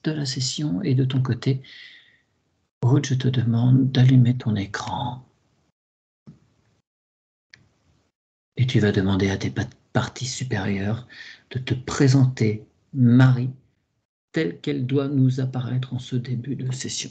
de la session. Et de ton côté, Aude, je te demande d'allumer ton écran. Et tu vas demander à tes parties supérieures de te présenter Marie telle qu'elle doit nous apparaître en ce début de session.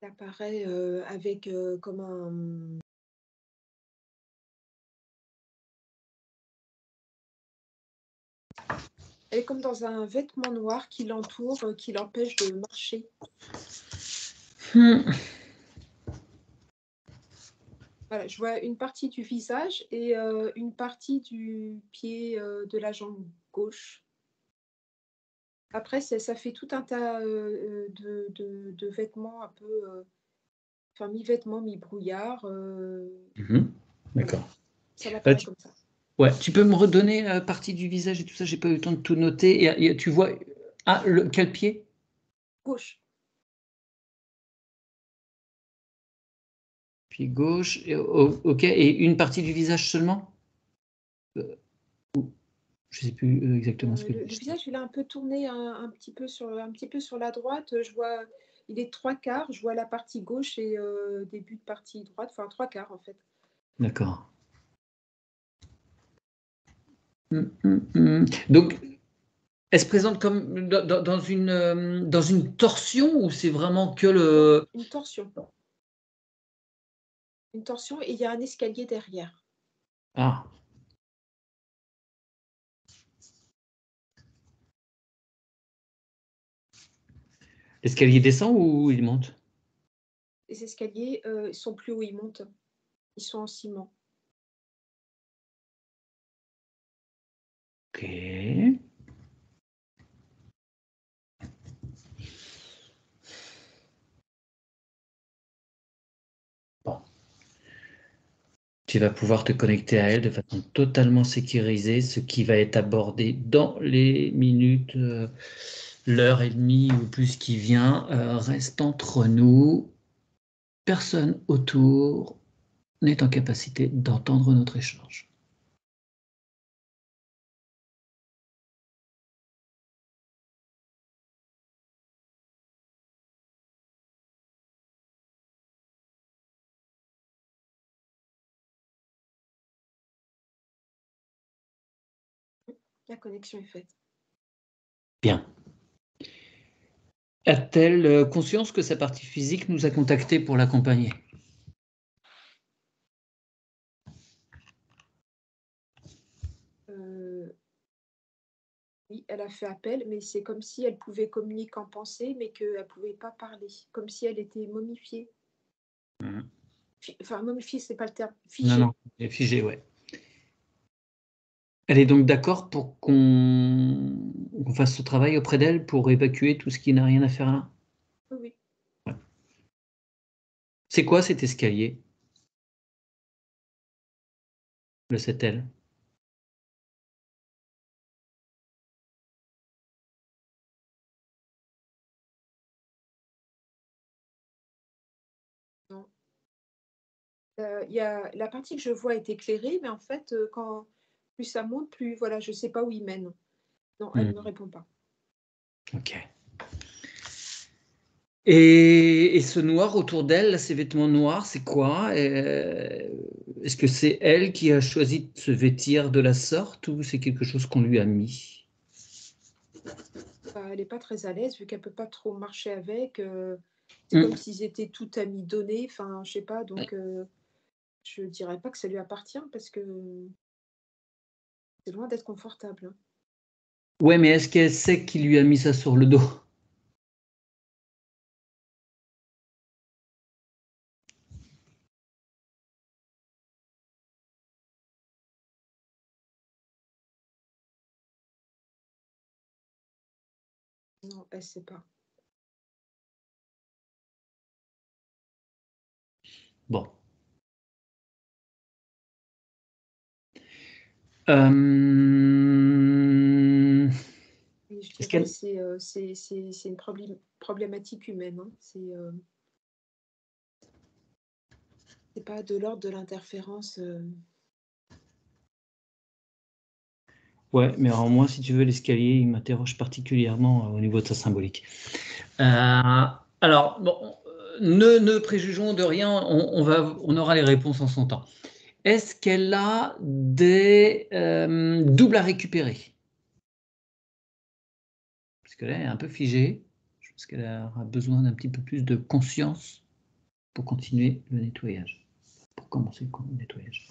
Ça apparaît avec comme un... Elle est comme dans un vêtement noir qui l'entoure, qui l'empêche de marcher. Voilà, je vois une partie du visage et une partie du pied de la jambe gauche. Après, ça fait tout un tas de vêtements un peu, enfin mi-vêtements, mi-brouillard. D'accord. Voilà. Ça m'apparaît comme ça. Ouais, tu peux me redonner la partie du visage et tout ça, j'ai pas eu le temps de tout noter. Et tu vois, quel pied? Gauche. Pied gauche, ok, et une partie du visage seulement? Je sais plus exactement ce que Le visage, il est un peu tourné un petit peu sur la droite. Je vois, il est 3/4. Je vois la partie gauche et début de partie droite. Enfin, 3/4 en fait. D'accord. Donc, elle se présente comme dans une torsion ou c'est vraiment que le... Une torsion. Une torsion et il y a un escalier derrière. Ah. L'escalier descend ou il monte? Les escaliers, ils sont plus hauts, ils montent. Ils sont en ciment. Ok. Bon. Tu vas pouvoir te connecter à elle de façon totalement sécurisée, ce qui va être abordé dans les minutes, l'heure et demie ou plus qui vient, reste entre nous. Personne autour n'est en capacité d'entendre notre échange. La connexion est faite. Bien. A-t-elle conscience que sa partie physique nous a contactés pour l'accompagner? Oui, elle a fait appel, mais c'est comme si elle pouvait communiquer en pensée, mais qu'elle ne pouvait pas parler. Comme si elle était momifiée. Enfin, momifiée, c'est pas le terme. Non, non, Figée. elle est figée, ouais. Elle est donc d'accord pour qu'on fasse ce travail auprès d'elle pour évacuer tout ce qui n'a rien à faire là? Oui, oui. Ouais. C'est quoi cet escalier? Le sait-elle? Non. Y a, la partie que je vois est éclairée, mais en fait, quand plus ça monte, plus voilà, je ne sais pas où il mène. Non, elle ne me répond pas. Ok. Et ce noir autour d'elle, ces vêtements noirs, c'est quoi? Est-ce que c'est elle qui a choisi de se vêtir de la sorte ou c'est quelque chose qu'on lui a mis? Bah, elle n'est pas très à l'aise vu qu'elle ne peut pas trop marcher avec. C'est Hmm. comme s'ils étaient tout amidonnés. Enfin, je sais pas. Donc, je dirais pas que ça lui appartient parce que c'est loin d'être confortable, hein. Ouais, mais est-ce qu'elle sait qui lui a mis ça sur le dos? Non, elle sait pas. Bon. Je dirais que c'est une problématique humaine. Hein. C'est pas de l'ordre de l'interférence. Ouais, mais alors moi, si tu veux, l'escalier, il m'interroge particulièrement au niveau de sa symbolique. Alors, bon, ne préjugeons de rien, on aura les réponses en son temps. Est-ce qu'elle a des doubles à récupérer? Parce que là, elle est un peu figée. Je pense qu'elle aura besoin d'un petit peu plus de conscience pour continuer le nettoyage, pour commencer le nettoyage.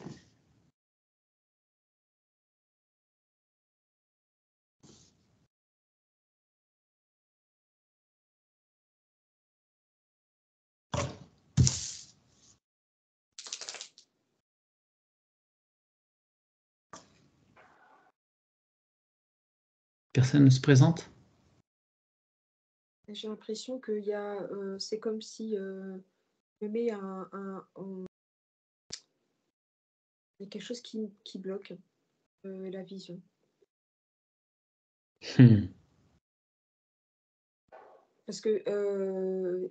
Personne ne se présente? J'ai l'impression qu'il y a, c'est comme si je mets il y a quelque chose qui bloque la vision. Parce que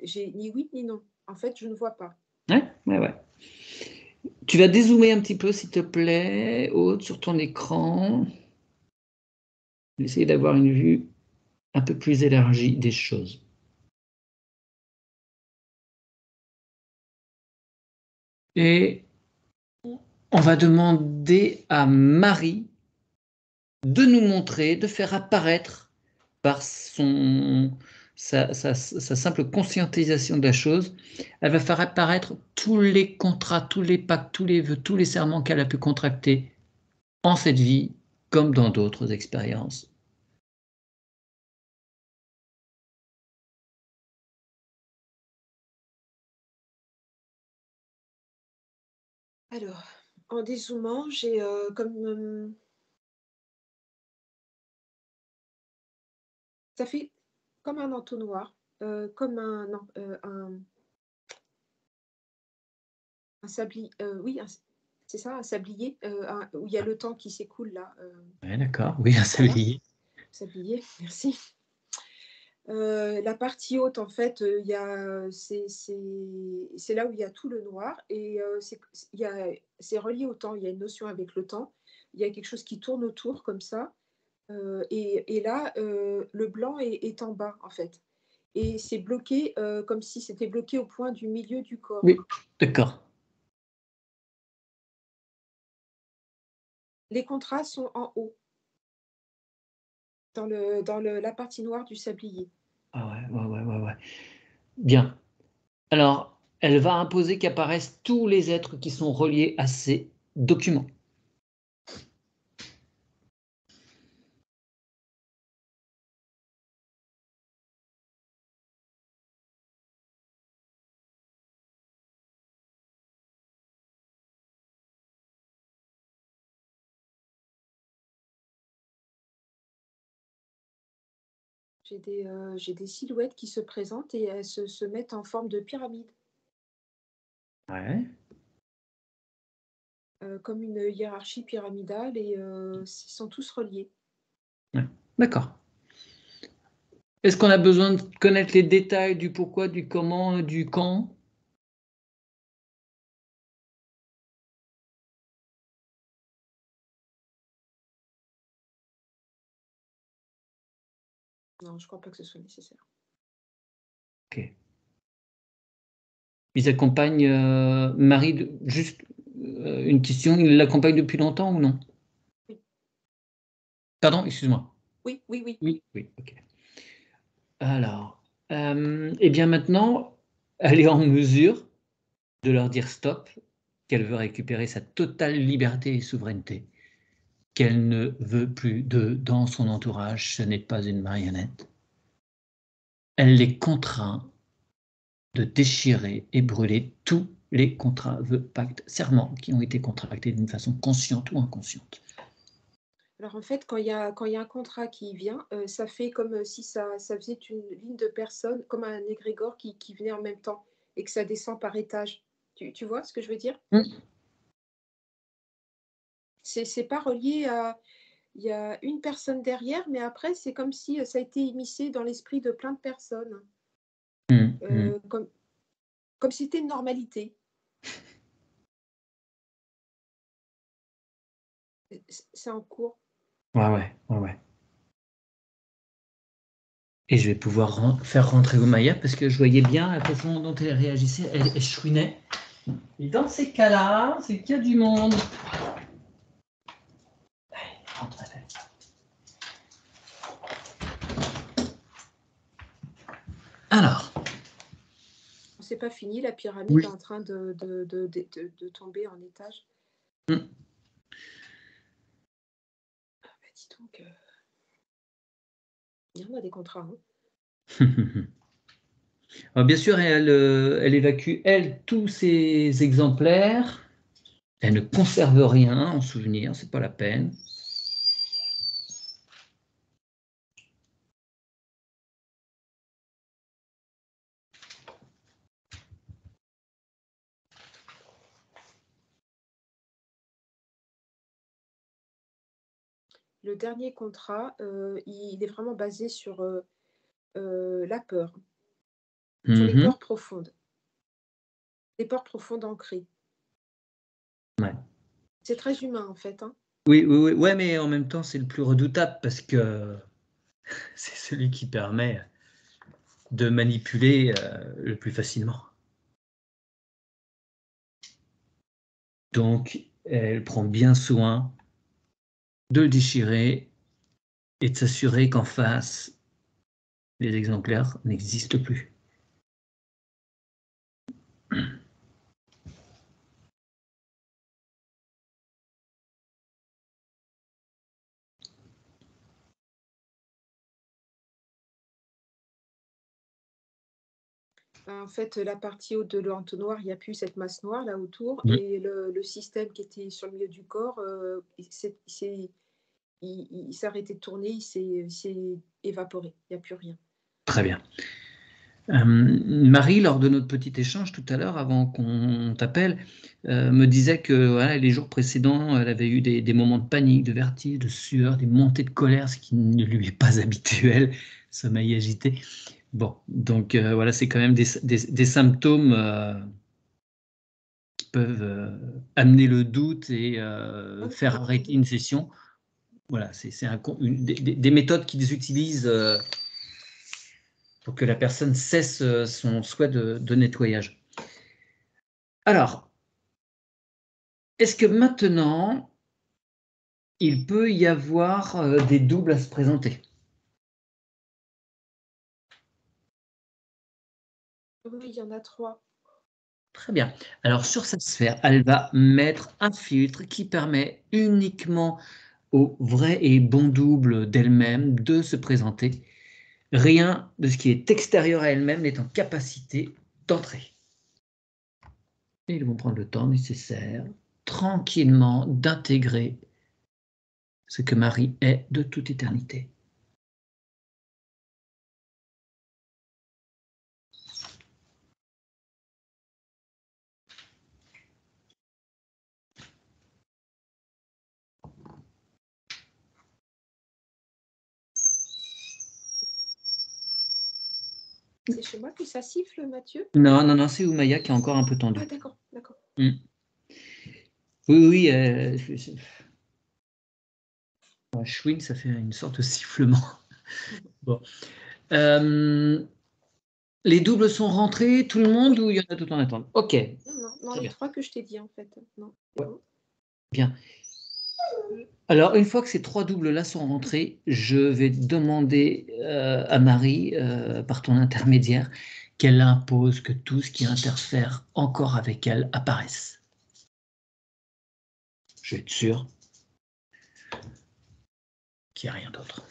j'ai ni oui ni non. En fait, je ne vois pas. Ouais. Tu vas dézoomer un petit peu, s'il te plaît, Aude, sur ton écran. Essayer d'avoir une vue un peu plus élargie des choses. Et on va demander à Marie de nous montrer, de faire apparaître par sa simple conscientisation de la chose, elle va faire apparaître tous les contrats, tous les pactes, tous les vœux, tous les serments qu'elle a pu contracter en cette vie, comme dans d'autres expériences. Alors, en dézoomant, j'ai comme ça fait comme un entonnoir, comme un sablier. Oui, c'est ça, un sablier où il y a le temps qui s'écoule là. Ouais, d'accord, oui, un Voilà, sablier. sablier, merci. La partie haute, en fait, il y a, c'est là où il y a tout le noir et c'est relié au temps. Il y a une notion avec le temps. Il y a quelque chose qui tourne autour comme ça, et là, le blanc est en bas, en fait, et c'est bloqué, comme si c'était bloqué au point du milieu du corps. Oui, d'accord. Les contrats sont en haut, dans la partie noire du sablier. Ah ouais. Bien. Alors, elle va imposer qu'apparaissent tous les êtres qui sont reliés à ces documents. J'ai des silhouettes qui se présentent et elles se mettent en forme de pyramide. Ouais. Comme une hiérarchie pyramidale et ils sont tous reliés. Ouais. D'accord. Est-ce qu'on a besoin de connaître les détails du pourquoi, du comment, du quand? Non, je ne crois pas que ce soit nécessaire. Ok. Ils accompagnent Marie, juste une question, ils l'accompagnent depuis longtemps ou non? Oui. Pardon, excuse-moi. Oui. Oui, ok. Alors, eh bien maintenant, elle est en mesure de leur dire stop, qu'elle veut récupérer sa totale liberté et souveraineté, qu'elle ne veut plus de dans son entourage, ce n'est pas une marionnette. Elle les contraint de déchirer et brûler tous les contrats, vœux, pactes, serments qui ont été contractés d'une façon consciente ou inconsciente. Alors en fait, quand il y a un contrat qui vient, ça fait comme si ça faisait une ligne de personnes, comme un égrégore qui venait en même temps et que ça descend par étage. Tu vois ce que je veux dire? Mmh. C'est pas relié à il y a une personne derrière, mais après, c'est comme si ça a été immiscé dans l'esprit de plein de personnes, comme si c'était une normalité. C'est en cours. Ouais. Et je vais pouvoir faire rentrer Oumaya parce que je voyais bien la façon dont elle réagissait. Elle chouinait. Et dans ces cas-là, c'est qu'il y a du monde. Allez, rentre. Alors. C'est pas fini, la pyramide Oui. est en train de tomber en étage. Bah, dis donc, il y en a des contrats. Alors, bien sûr, elle évacue, elle, tous ses exemplaires. Elle ne conserve rien en souvenir, c'est pas la peine. Le dernier contrat, il est vraiment basé sur la peur, sur les peurs profondes. Les peurs profondes ancrées. Ouais. C'est très humain, en fait. Hein. Oui, ouais, mais en même temps, c'est le plus redoutable parce que c'est celui qui permet de manipuler le plus facilement. Donc, elle prend bien soin de le déchirer et de s'assurer qu'en face, les exemplaires n'existent plus. En fait, la partie haute de l'entonnoir, il n'y a plus cette masse noire là autour, et le système qui était sur le milieu du corps, il s'est arrêté de tourner, il s'est évaporé, il n'y a plus rien. Très bien. Marie, lors de notre petit échange tout à l'heure, avant qu'on t'appelle, me disait que voilà, les jours précédents, elle avait eu des moments de panique, de vertige, de sueur, des montées de colère, ce qui ne lui est pas habituel, sommeil agité. Bon, donc voilà, c'est quand même des symptômes qui peuvent amener le doute et faire arrêter une session. Voilà, c'est des méthodes qu'ils utilisent pour que la personne cesse son souhait de nettoyage. Alors, est-ce que maintenant, il peut y avoir des doubles à se présenter? Oui, il y en a 3. Très bien. Alors, sur cette sphère, elle va mettre un filtre qui permet uniquement aux vrais et bons doubles d'elle-même de se présenter. Rien de ce qui est extérieur à elle-même n'est en capacité d'entrer. Et ils vont prendre le temps nécessaire, tranquillement, d'intégrer ce que Marie est de toute éternité. C'est chez moi que ça siffle, Mathieu? Non, c'est Oumaya qui est encore un peu tendue. Ah, d'accord. Oui, chouine, ça fait une sorte de sifflement. Bon. Les doubles sont rentrés, tout le monde, ou il y en a tout en attente? Ok. Non, les 3 que je t'ai dit, en fait. Non, ouais. Bon. Bien. Alors, une fois que ces 3 doubles-là sont rentrés, je vais demander à Marie, par ton intermédiaire, qu'elle impose que tout ce qui interfère encore avec elle apparaisse. Je vais être sûr qu'il n'y a rien d'autre.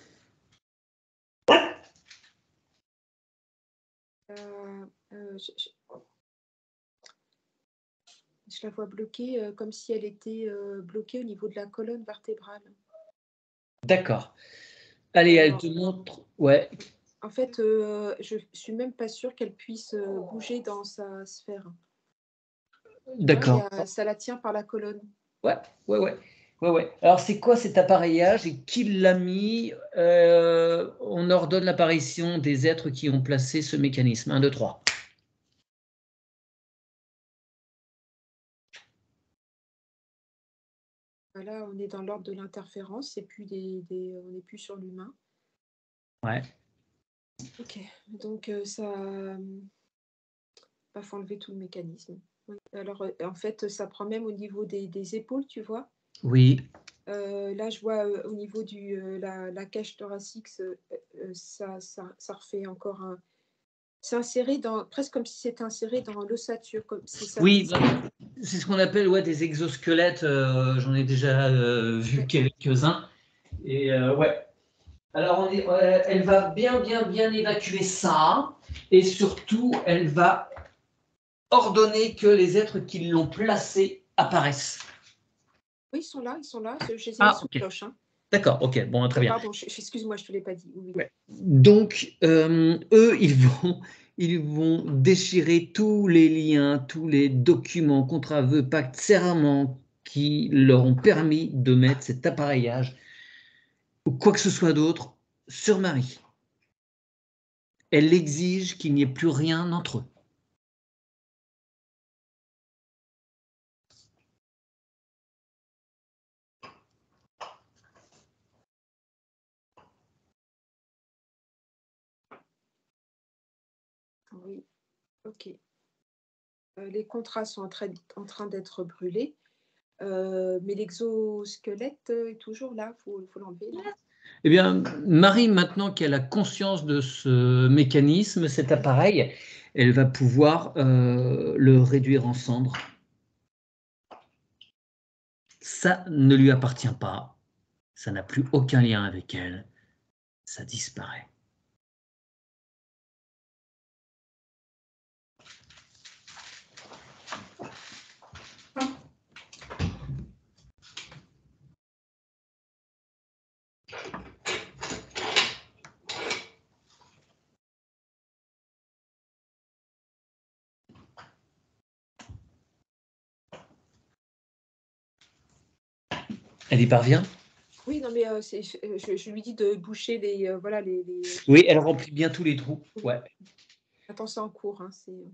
Je la vois bloquée, comme si elle était bloquée au niveau de la colonne vertébrale. D'accord. Allez, elle te montre. Ouais. En fait, je suis même pas sûre qu'elle puisse bouger dans sa sphère. D'accord. Ça la tient par la colonne. Ouais. Ouais. Alors, c'est quoi cet appareillage et qui l'a mis? On ordonne l'apparition des êtres qui ont placé ce mécanisme. 1, 2, 3. Là, on est dans l'ordre de l'interférence, c'est plus on n'est plus sur l'humain. Ouais. Ok, donc ça, faut enlever tout le mécanisme. Oui. Alors, en fait, ça prend même au niveau des épaules, tu vois. Oui. Là, je vois au niveau de la cage thoracique, ça refait encore un. C'est inséré presque comme si c'était inséré dans l'ossature. Oui, c'est ce qu'on appelle des exosquelettes. J'en ai déjà vu Ouais. quelques-uns. Et ouais. Alors, elle va bien évacuer ça. Et surtout, elle va ordonner que les êtres qui l'ont placé apparaissent. Oui, ils sont là. Je les ai mis sous Ok. cloche. Hein. D'accord, ok, bon, très bien. Pardon, excuse-moi, je ne te l'ai pas dit. Oui. Ouais. Donc, eux, ils vont déchirer tous les liens, tous les documents, contrats, vœux, pactes, serments qui leur ont permis de mettre cet appareillage ou quoi que ce soit d'autre sur Marie. Elle exige qu'il n'y ait plus rien entre eux. Oui, ok. Les contrats sont en train d'être brûlés, mais l'exosquelette est toujours là, il faut l'enlever. Eh bien, Marie, maintenant qu'elle a conscience de ce mécanisme, cet appareil, elle va pouvoir le réduire en cendres. Ça ne lui appartient pas. Ça n'a plus aucun lien avec elle. Ça disparaît. Elle y parvient? Oui, non, mais je lui dis de boucher les. Oui, elle remplit bien tous les trous. Ouais, Attends, c'est en cours. Hein,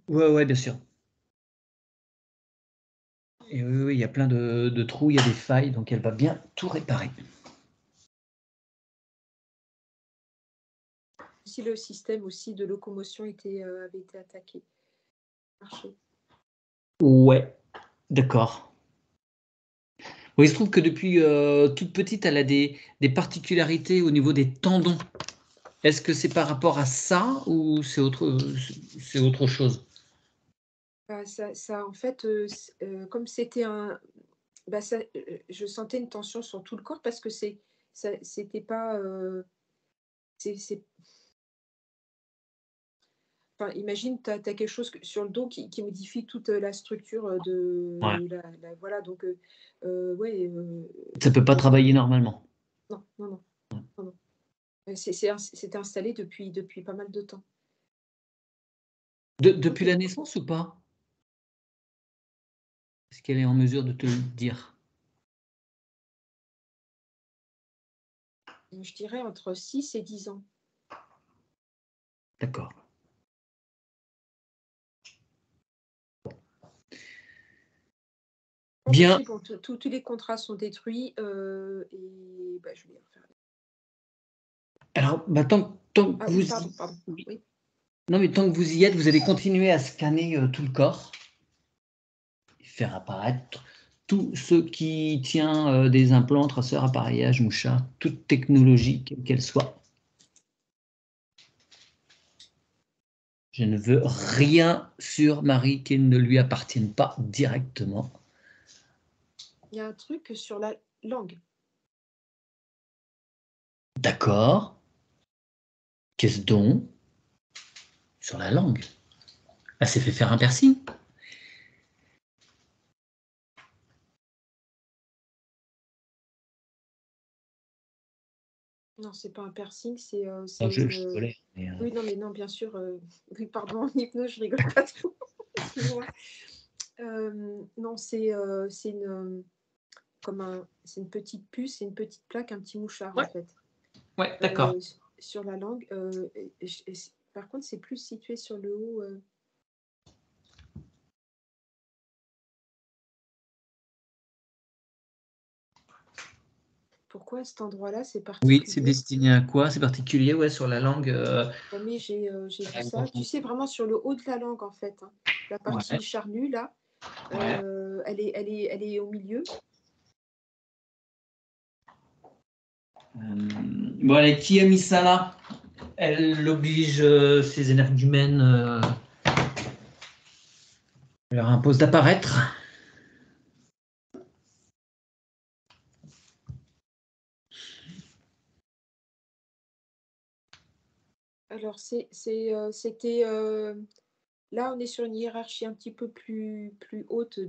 ouais, bien sûr. Et oui, il y a plein de trous, il y a des failles, donc elle va bien tout réparer. Si le système aussi de locomotion avait été attaqué. Marché. Ouais, d'accord. Oui, il se trouve que depuis toute petite, elle a des particularités au niveau des tendons. Est-ce que c'est par rapport à ça ou c'est autre chose? En fait, comme c'était un. Je sentais une tension sur tout le corps parce que c'était pas. C'est Enfin, imagine, tu as quelque chose sur le dos qui modifie toute la structure Ouais. voilà, donc ouais. Ça peut pas travailler normalement. Non, non, non, non, non. C'était installé depuis pas mal de temps. Depuis Ok. la naissance ou pas? Est-ce qu'elle est en mesure de te le dire? Je dirais entre 6 et 10 ans. D'accord. Bien. C'est bon, tous les contrats sont détruits et je vais les refaire. Alors, tant que vous Pardon, pardon. oui. Oui. Non, mais tant que vous y êtes, vous allez continuer à scanner tout le corps et faire apparaître tout ce qui tient des implants, traceurs, appareillages, mouchards, toute technologie, quelle qu'elle soit. Je ne veux rien sur Marie qui ne lui appartienne pas directement. Il y a un truc sur la langue. D'accord. Qu'est-ce donc? Sur la langue. Elle s'est fait faire un piercing. Non, c'est pas un piercing, c'est Non, je rigolais. oui, non, mais non, bien sûr. Oui, pardon, en hypnose, je rigole pas trop. Excuse-moi. Non, c'est une. c'est une petite puce, c'est une petite plaque, un petit mouchard Ouais. en fait. Ouais, d'accord. Sur la langue. Par contre, c'est plus situé sur le haut. Pourquoi cet endroit-là, c'est Oui, c'est particulier? destiné à quoi? C'est particulier, ouais, sur la langue. Jamais j'ai vu ça. Tu sais, vraiment sur le haut de la langue, en fait. Hein. La partie Ouais. charnue, là, Ouais. elle est au milieu. Bon, allez, qui a mis ça là? Elle oblige ses énergumènes, elle leur impose d'apparaître. Alors, c'était... là, on est sur une hiérarchie un petit peu plus haute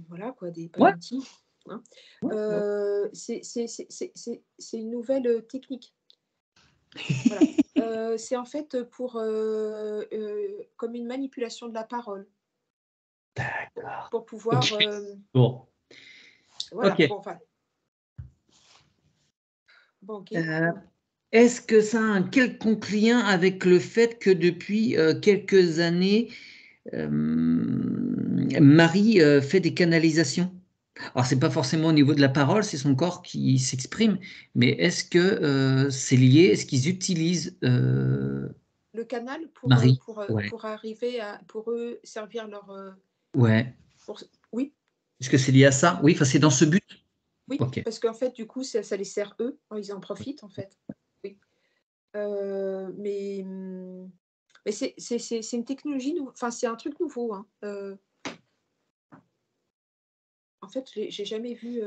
voilà, quoi, des Ouais. palantis. Hein. C'est une nouvelle technique. Voilà. C'est en fait pour comme une manipulation de la parole. D'accord. Pour pouvoir. Ok. Bon. Voilà. Ok. Bon, enfin. Bon, ok. Est-ce que ça a un quelconque lien avec le fait que depuis quelques années, Marie fait des canalisations? Alors, c'est pas forcément au niveau de la parole, c'est son corps qui s'exprime, mais est-ce que c'est lié? Est-ce qu'ils utilisent Le canal Marie? Ouais. pour arriver à pour eux servir leur Ouais. oui, Est-ce que c'est lié à ça? Oui, enfin, c'est dans ce but. oui, Ok. parce qu'en fait, du coup, ça les sert eux, ils en profitent en fait. Oui. Mais c'est une technologie enfin, c'est un truc nouveau, hein. En fait, j'ai jamais vu,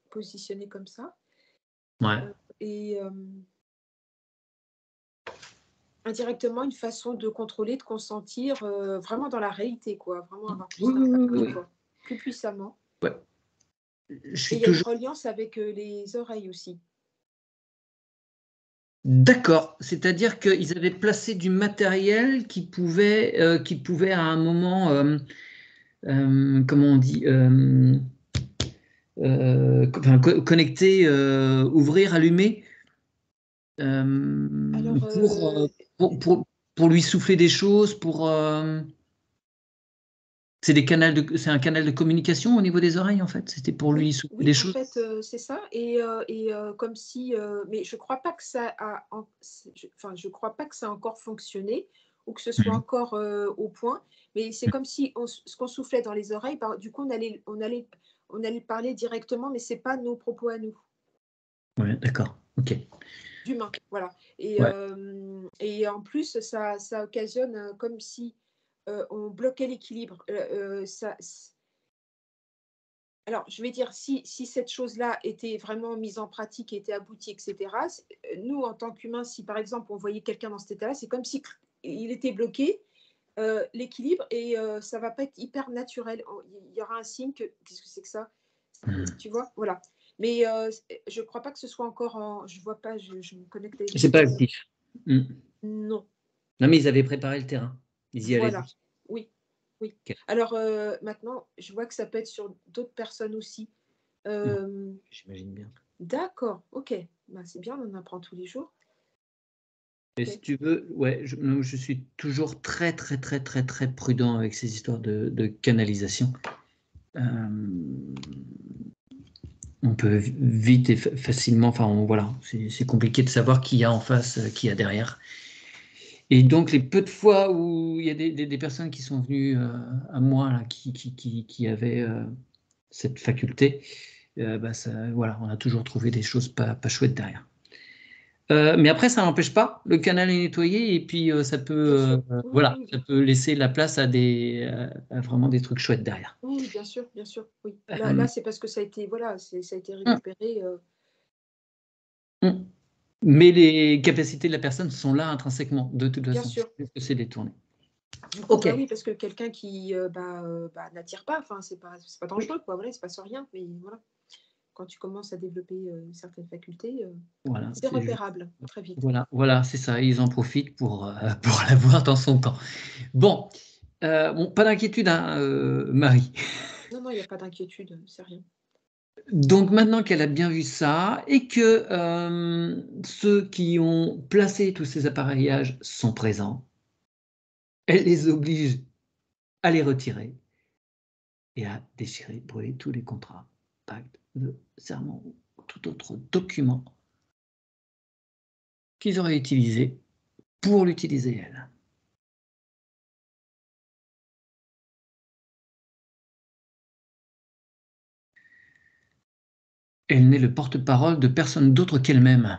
positionné comme ça. Ouais. Et indirectement, une façon de contrôler, de consentir, vraiment dans la réalité, quoi. Vraiment avoir plus Oui, oui, d'impact, oui, oui. quoi. Plus puissamment. Ouais. Je Et suis il y a une toujours reliance avec, les oreilles aussi. d'accord. C'est-à-dire qu'ils avaient placé du matériel qui pouvait à un moment, comment on dit, enfin, connecter, ouvrir, allumer, Alors, pour, pour, pour lui souffler des choses, c'est un canal de communication au niveau des oreilles, en fait. C'était pour lui oui, souffler oui, des en choses. fait, c'est ça et comme si, mais je crois pas que ça a en enfin, je crois pas que ça a encore fonctionné ou que ce soit Mhm. encore, au point, mais c'est comme si ce qu'on soufflait dans les oreilles, ben, du coup, on allait parler directement, mais c'est pas nos propos à nous, Ouais, d'accord. Ok. d'humains, voilà Ouais. et en plus, ça occasionne, comme si, on bloquait l'équilibre, alors, je vais dire, si cette chose-là était vraiment mise en pratique, était aboutie, et cetera, nous, en tant qu'humains, si par exemple, on voyait quelqu'un dans cet état-là, c'est comme si il était bloqué, l'équilibre et ça va pas être hyper naturel. Il y aura un signe que qu'est-ce que c'est que ça? Mhm. Tu vois? Voilà. Mais je crois pas que ce soit encore en je vois pas, je me connecte avec C'est pas mon actif. Mhm. non, Non, mais ils avaient préparé le terrain. Ils y allaient voilà. doucement. Oui, oui. Ok. Alors, maintenant, je vois que ça peut être sur d'autres personnes aussi. Bon, Hem j'imagine bien. D'accord, OK. Bah, c'est bien, on en apprend tous les jours. Et si OK. tu veux, ouais, non, je suis toujours très, très, très, très, très prudent avec ces histoires de canalisation. Euh, on peut vite et facilement, enfin, voilà, c'est compliqué de savoir qui y a en face, qui y a derrière. Et donc, les peu de fois où il y a des personnes qui sont venues à moi, là, qui avaient cette faculté, bah, ça, voilà, on a toujours trouvé des choses pas chouettes derrière. Mais après, ça n'empêche pas, le canal est nettoyé et puis ça Bien peut, sûr. Oui, oui, voilà, oui, ça peut laisser la place à vraiment des trucs chouettes derrière. oui, oui, bien sûr, oui. Là, Euh, c'est parce que ça a été, voilà, ça a été hum, récupéré. hum. Mais les capacités de la personne sont là intrinsèquement, de toute Bien façon. sûr. C'est détourné. Du coup, Ok. bah oui, parce que quelqu'un qui n'attire pas, enfin, c'est pas Oui. dangereux, quoi. Voilà, il se passe rien. Mais voilà, quand tu commences à développer certaines facultés, Voilà, c'est repérable très vite. voilà, c'est ça. Ils en profitent pour l'avoir dans son camp. Bon, bon, pas d'inquiétude, hein, Marie. Non, non, il n'y a pas d'inquiétude, c'est rien. Donc maintenant qu'elle a bien vu ça et que ceux qui ont placé tous ces appareillages sont présents, elle les oblige à les retirer et à déchirer, brûler tous les contrats, pactes, serments ou tout autre document qu'ils auraient utilisé pour l'utiliser elle. Elle n'est le porte-parole de personne d'autre qu'elle-même.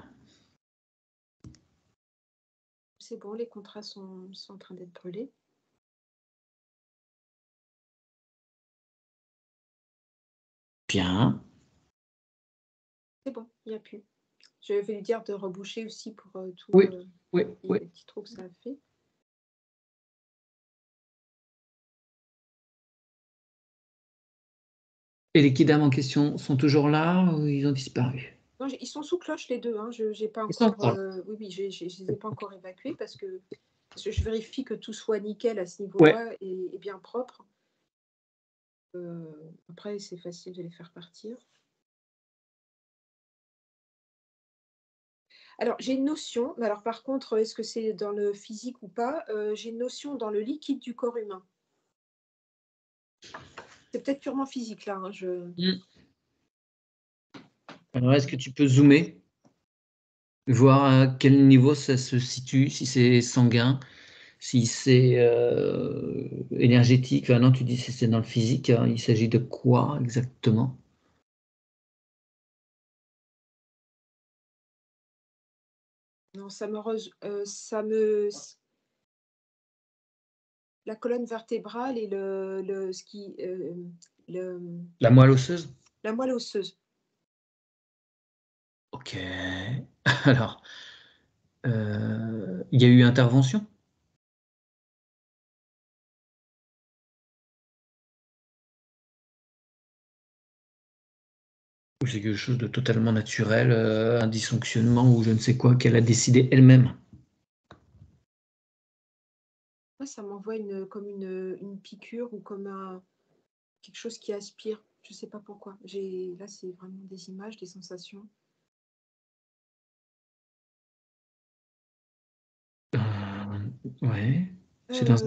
C'est bon, les contrats sont en train d'être brûlés. Bien. C'est bon, il n'y a plus. Je vais lui dire de reboucher aussi pour tout Oui, les oui. petits trous que ça a fait. Et les kidams en question sont toujours là ou ils ont disparu? Non, ils sont sous cloche les deux. Hein. Je n'ai pas Ils sont encore. encore là. Oui, je ne les ai pas encore évacués parce que je vérifie que tout soit nickel à ce Ouais. niveau-là et bien propre. Après, c'est facile de les faire partir. Alors, j'ai une notion, mais alors par contre, est-ce que c'est dans le physique ou pas? J'ai une notion dans le liquide du corps humain. C'est peut-être purement physique là. Hein, Alors, est-ce que tu peux zoomer? Voir à quel niveau ça se situe, si c'est sanguin, si c'est énergétique. Non, tu dis si c'est dans le physique. Hein. Il s'agit de quoi exactement? Non, ça me la colonne vertébrale et La moelle osseuse? la moelle osseuse. Ok. Alors, il y a eu intervention? Ou c'est quelque chose de totalement naturel, un dysfonctionnement ou je ne sais quoi qu'elle a décidé elle-même? Ouais, ça m'envoie comme une piqûre ou comme quelque chose qui aspire. Je ne sais pas pourquoi. Là, c'est vraiment des images, des sensations. Ouais. C'est dans...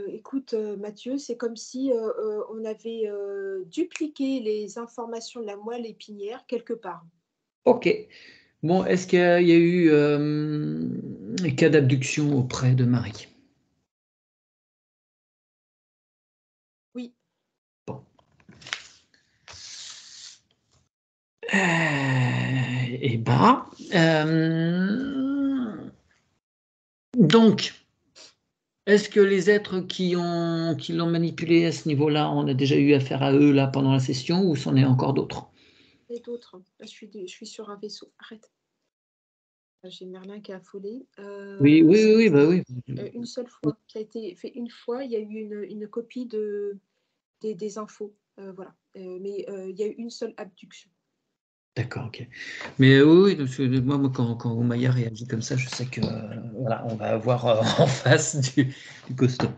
Écoute, Mathieu, c'est comme si on avait dupliqué les informations de la moelle épinière quelque part. Ok. Bon, est-ce qu'il y a eu un cas d'abduction auprès de Marie? Oui. Bon. Donc, est-ce que les êtres qui l'ont manipulé à ce niveau-là, on a déjà eu affaire à eux là pendant la session ou c'en est encore d'autres? Et d'autres. Là, je suis sur un vaisseau. Arrête. J'ai Merlin qui est affolé. Oui, bah oui. Une seule fois, qui a été fait une fois, il y a eu une copie des infos. Voilà. Mais il y a eu une seule abduction. D'accord, ok. Mais oui, parce que moi quand Maya réagit comme ça, je sais que voilà, on va avoir en face du costaud.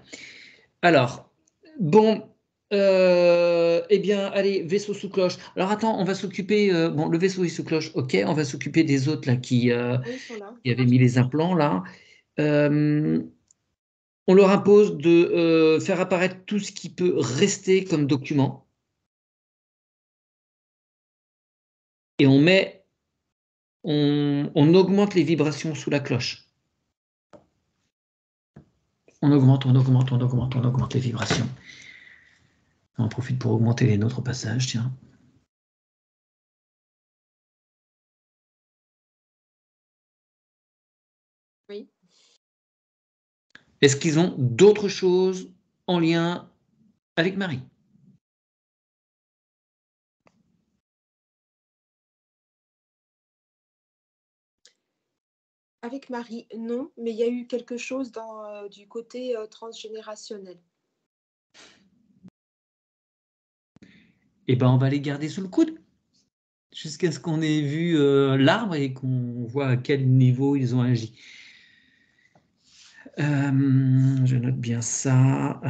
Alors, bon, eh bien, allez, vaisseau sous cloche. Alors attends, on va s'occuper. Bon, le vaisseau est sous cloche, ok. On va s'occuper des autres là qui Ils sont là. avaient mis les implants là. On leur impose de faire apparaître tout ce qui peut rester comme document. Et on augmente les vibrations sous la cloche. On augmente les vibrations. On en profite pour augmenter les nôtres au passage, tiens. Oui. Est-ce qu'ils ont d'autres choses en lien avec Marie? Avec Marie, non, mais il y a eu quelque chose du côté transgénérationnel. Eh ben, on va les garder sous le coude jusqu'à ce qu'on ait vu l'arbre et qu'on voit à quel niveau ils ont agi. Je note bien ça.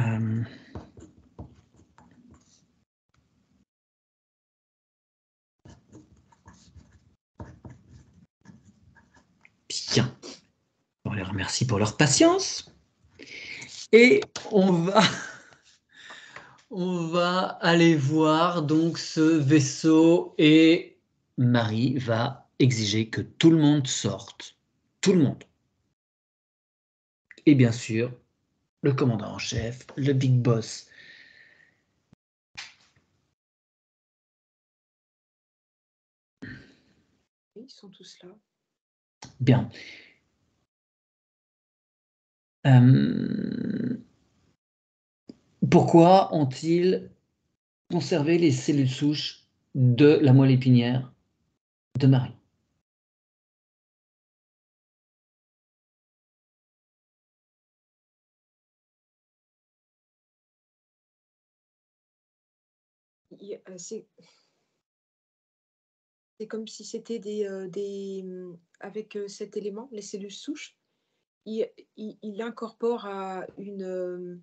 merci pour leur patience. Et on va aller voir donc ce vaisseau et Marie va exiger que tout le monde sorte. Tout le monde. Et bien sûr, le commandant en chef, le big boss. Oui, ils sont tous là. Bien. Pourquoi ont-ils conservé les cellules souches de la moelle épinière de Marie? C'est comme si c'était avec cet élément, les cellules souches, il l'incorpore à une...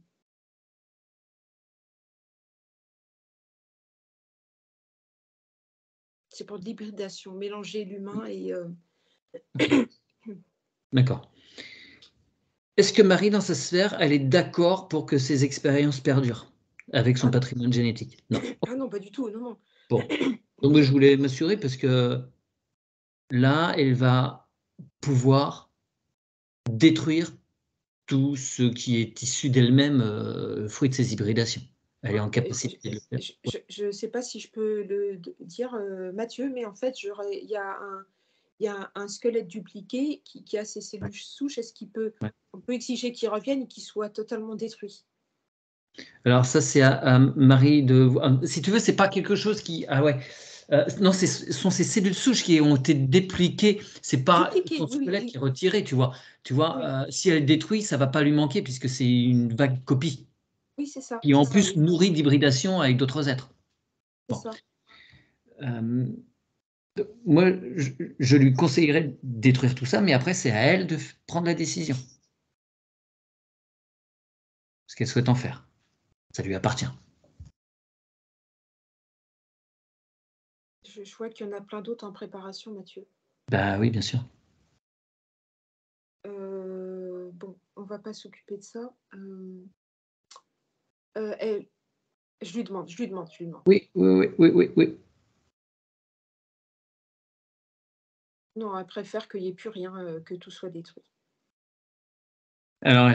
c'est pour de l'hybridation, mélanger l'humain et... D'accord. Est-ce que Marie, dans sa sphère, elle est d'accord pour que ces expériences perdurent avec son Ah non. patrimoine génétique? Non. Ah non, pas du tout, non, non. Bon. Donc, je voulais m'assurer parce que là, elle va pouvoir détruire tout ce qui est issu d'elle-même, fruit de ses hybridations. Elle est en capacité de le faire. Je ne sais pas si je peux dire, Mathieu, mais en fait, il y a un squelette dupliqué qui a ces cellules souches. Ouais. On peut exiger qu'il revienne et qu'il soit totalement détruit? Alors ça, c'est à Marie de... Si tu veux, c'est pas quelque chose qui... Ah ouais. Non, ce sont ces cellules souches qui ont été dépliquées. C'est pas Dupliqué, son oui, squelette oui, qui est retiré, tu vois. Tu vois, oui, si elle détruit, ça va pas lui manquer puisque c'est une vague copie oui, c'est qui en ça, plus oui, nourrit d'hybridation avec d'autres êtres. c'est Bon. ça. Euh, Moi, je lui conseillerais de détruire tout ça, mais après, c'est à elle de prendre la décision. Ce qu'elle souhaite en faire. Ça lui appartient. Je vois qu'il y en a plein d'autres en préparation, Mathieu. Bah oui, bien sûr. Bon, on va pas s'occuper de ça. Je lui demande. Oui, oui, oui, oui, oui, oui. Non, elle préfère qu'il n'y ait plus rien, que tout soit détruit. Alors,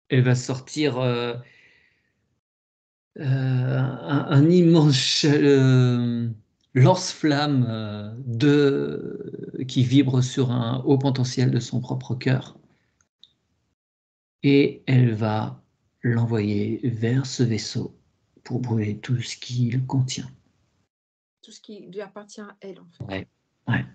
elle va sortir un immense lance-flamme qui vibre sur un haut potentiel de son propre cœur. Et elle va l'envoyer vers ce vaisseau pour brûler tout ce qu'il contient. Tout ce qui lui appartient à elle, en fait. Ouais, ouais.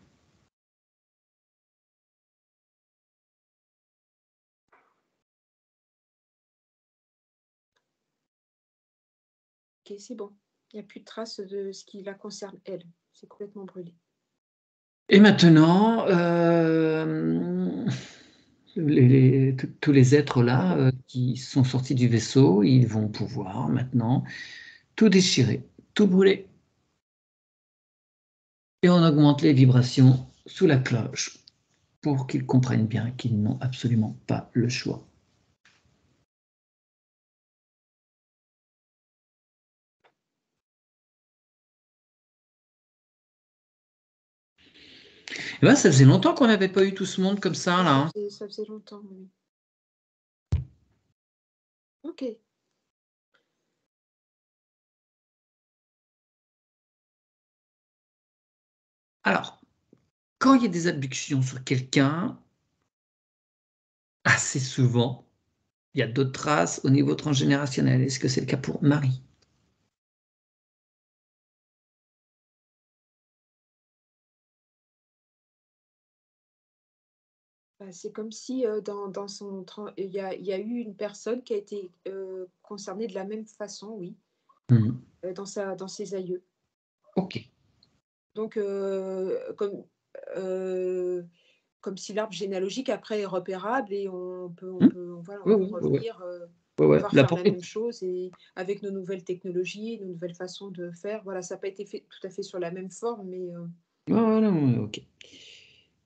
OK, c'est bon. Il n'y a plus de traces de ce qui la concerne, elle. C'est complètement brûlé. Et maintenant, tous les êtres là qui sont sortis du vaisseau, ils vont pouvoir maintenant tout déchirer, tout brûler. Et on augmente les vibrations sous la cloche pour qu'ils comprennent bien qu'ils n'ont absolument pas le choix. Et ben, ça faisait longtemps qu'on n'avait pas eu tout ce monde comme ça, là. Hein. Ça faisait longtemps, oui. OK. Alors, quand il y a des abductions sur quelqu'un, assez souvent, il y a d'autres traces au niveau transgénérationnel. Est-ce que c'est le cas pour Marie? Bah, c'est comme si, dans son il y a eu une personne qui a été, concernée de la même façon, oui, Mhm. dans ses aïeux. Ok. Donc, heu, comme si l'arbre généalogique après est repérable et Hmm. voilà, on Ouais, peut ouais, ouais, revenir, ouais, ouais. pouvoir La faire la portée. même chose et avec nos nouvelles technologies, nos nouvelles façons de faire. Voilà, ça n'a pas été fait tout à fait sur la même forme, mais Ouais, ouais, non, ouais, ok.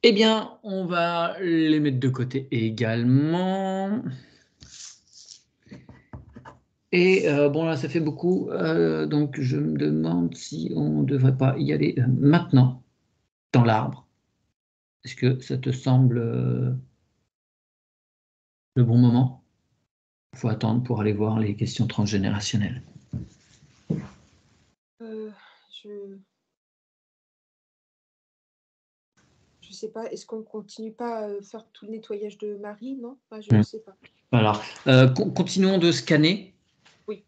Eh bien, on va les mettre de côté également. Et bon, là, ça fait beaucoup. Donc, je me demande si on ne devrait pas y aller maintenant, dans l'arbre. Est-ce que ça te semble le bon moment? Il faut attendre pour aller voir les questions transgénérationnelles. Je sais pas, est-ce qu'on continue pas à faire tout le nettoyage de Marie, non? Je sais pas. Alors, continuons de scanner. Oui.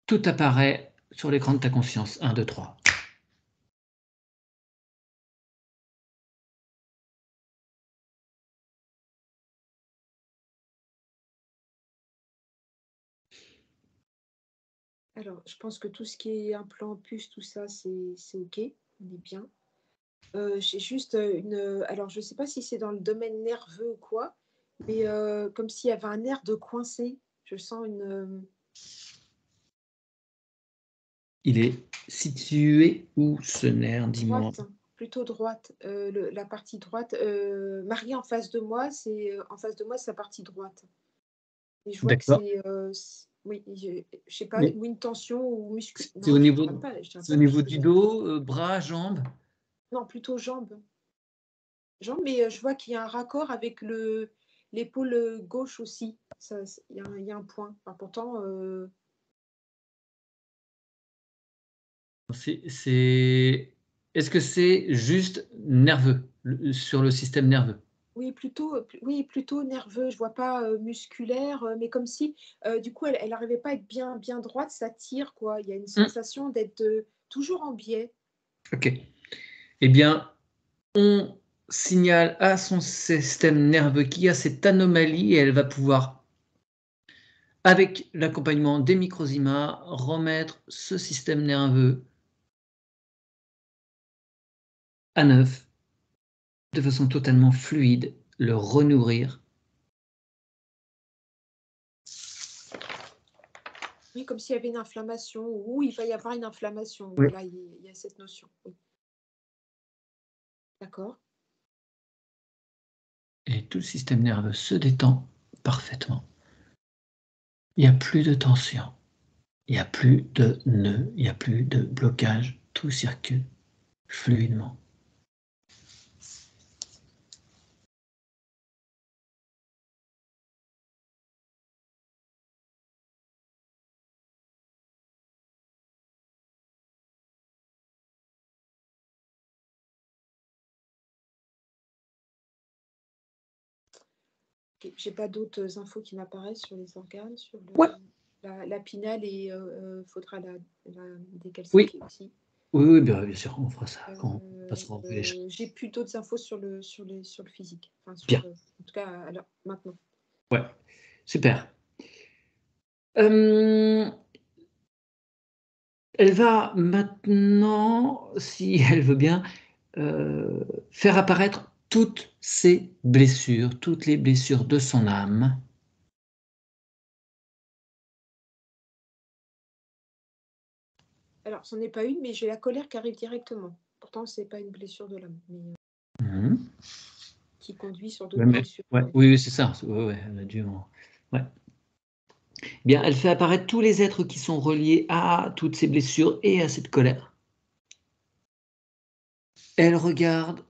Tout apparaît sur l'écran de ta conscience. 1, 2, 3. Alors, je pense que tout ce qui est implant, puce, tout ça, c'est OK, on est bien. J'ai juste alors je ne sais pas si c'est dans le domaine nerveux ou quoi, mais comme s'il y avait un nerf de coincé. Je sens une. Il est situé où ce nerf, dis-moi? Droite, plutôt droite. La partie droite. Marie en face de moi, c'est sa partie droite. Et je vois que D'accord. oui, je sais pas, Mais ou une tension ou muscu. c'est Non, au je niveau, dirais pas, je dirais c'est au pas niveau du musculaire. dos, bras, jambes? Non, plutôt jambes. Jambes, mais je vois qu'il y a un raccord avec l'épaule gauche aussi. Il y a un point. Enfin, pourtant, Est-ce que c'est juste nerveux, sur le système nerveux? oui, plutôt nerveux. Je vois pas musculaire, mais comme si, du coup, elle n'arrivait pas à être bien droite. Ça tire, quoi. Il y a une sensation d'être toujours en biais. Ok. Eh bien, on signale à son système nerveux qu'il y a cette anomalie et elle va pouvoir, avec l'accompagnement des microzymas, remettre ce système nerveux à neuf, de façon totalement fluide, le renourrir. Oui, comme s'il y avait une inflammation ou il va y avoir une inflammation. Oui. Voilà, il y a cette notion. Oui. D'accord. Et tout le système nerveux se détend parfaitement. Il n'y a plus de tension, il n'y a plus de nœuds, il n'y a plus de blocage, tout circule fluidement. Ok. J'ai pas d'autres infos qui m'apparaissent sur les organes, sur Ouais. la pinale et faudra la Oui, décalcifier aussi. oui, bien sûr, on fera ça quand on passera en revue les choses. J'ai plus d'autres infos sur le physique. Enfin, Bien, en tout cas, alors, maintenant. ouais, super. Euh, Elle va maintenant, si elle veut bien, faire apparaître toutes ses blessures, toutes les blessures de son âme. Alors, c'en est pas une, mais j'ai la colère qui arrive directement. Pourtant, c'est pas une blessure de l'âme, mais Mhm. qui conduit sur Ouais, d'autres blessures. oui, c'est ça. Ouais, elle a dû ouais. Bien, elle fait apparaître tous les êtres qui sont reliés à toutes ces blessures et à cette colère. Elle regarde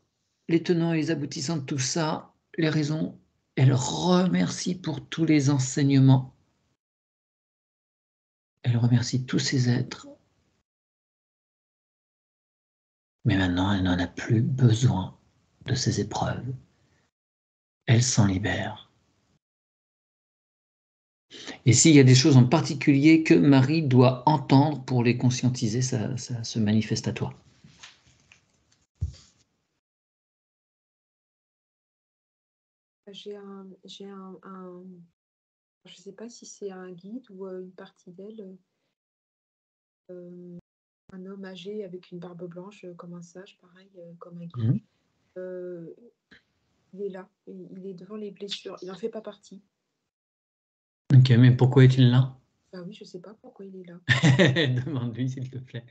les tenants et les aboutissants de tout ça, les raisons. Elle remercie pour tous les enseignements. Elle remercie tous ces êtres. Mais maintenant, elle n'en a plus besoin de ces épreuves. Elle s'en libère. Et s'il y a des choses en particulier que Marie doit entendre pour les conscientiser, ça se manifeste à toi. J'ai je sais pas si c'est un guide ou une partie d'elle, un homme âgé avec une barbe blanche, comme un sage, pareil, comme un guide. Mhm. Il est là. Il est devant les blessures. Il n'en fait pas partie. Ok, mais pourquoi est-il là? Bah oui, je sais pas pourquoi il est là. Demande-lui, s'il te plaît.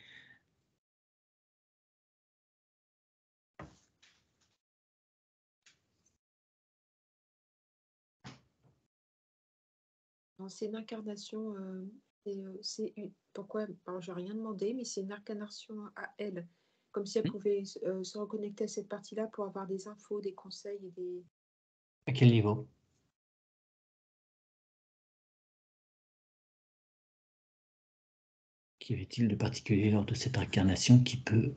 C'est une incarnation. Pourquoi? Alors, je n'ai rien demandé, mais c'est une incarnation à elle. Comme si elle pouvait se reconnecter à cette partie-là pour avoir des infos, des conseils et des. À quel niveau? Qu'y avait-il de particulier lors de cette incarnation qui peut...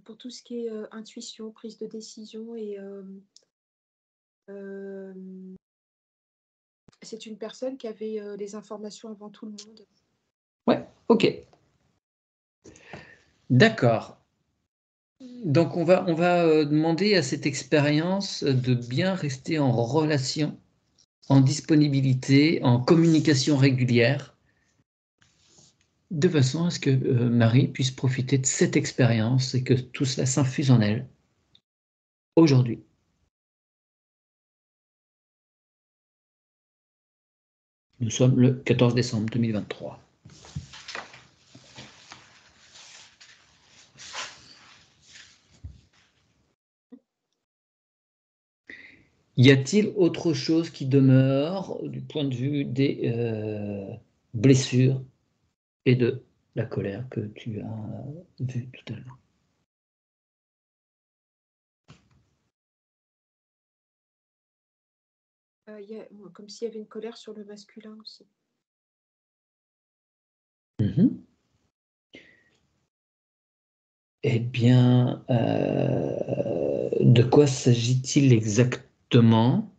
Pour tout ce qui est intuition, prise de décision et c'est une personne qui avait les informations avant tout le monde. Ouais, ok. D'accord. Donc, on va demander à cette expérience de bien rester en relation, en disponibilité, en communication régulière, de façon à ce que Marie puisse profiter de cette expérience et que tout cela s'infuse en elle aujourd'hui. Nous sommes le 14 décembre 2023. Y a-t-il autre chose qui demeure du point de vue des blessures et de la colère que tu as vue tout à l'heure? Comme s'il y avait une colère sur le masculin aussi. Eh bien, de quoi s'agit-il exactement?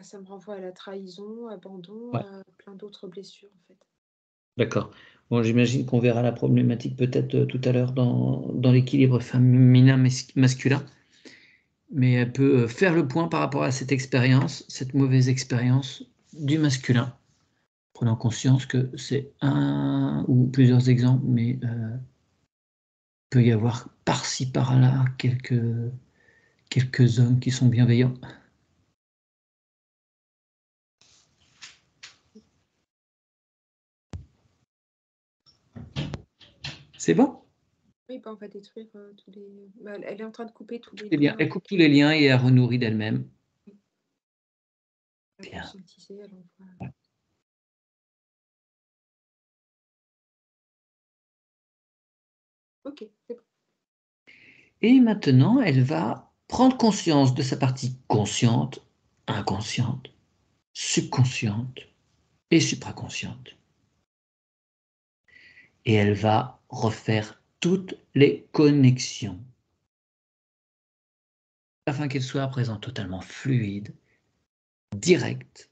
Ça me renvoie à la trahison, abandon, Ouais. à plein d'autres blessures en fait. D'accord. Bon, j'imagine qu'on verra la problématique peut-être tout à l'heure dans l'équilibre féminin-masculin. Mais elle peut faire le point par rapport à cette expérience, cette mauvaise expérience du masculin, prenant conscience que c'est un ou plusieurs exemples, mais peut y avoir par-ci par-là quelques hommes qui sont bienveillants. C'est bon? Oui, on va détruire tous les. Elle est en train de couper tous les Eh bien, liens. elle coupe tous les liens et elle renourrit d'elle-même. Elle Bien. conscientiser, elle envoie. Ok, c'est bon. Et maintenant, elle va prendre conscience de sa partie consciente, inconsciente, subconsciente et supraconsciente. Et elle va refaire toutes les connexions afin qu'elles soient à présent totalement fluides, directes,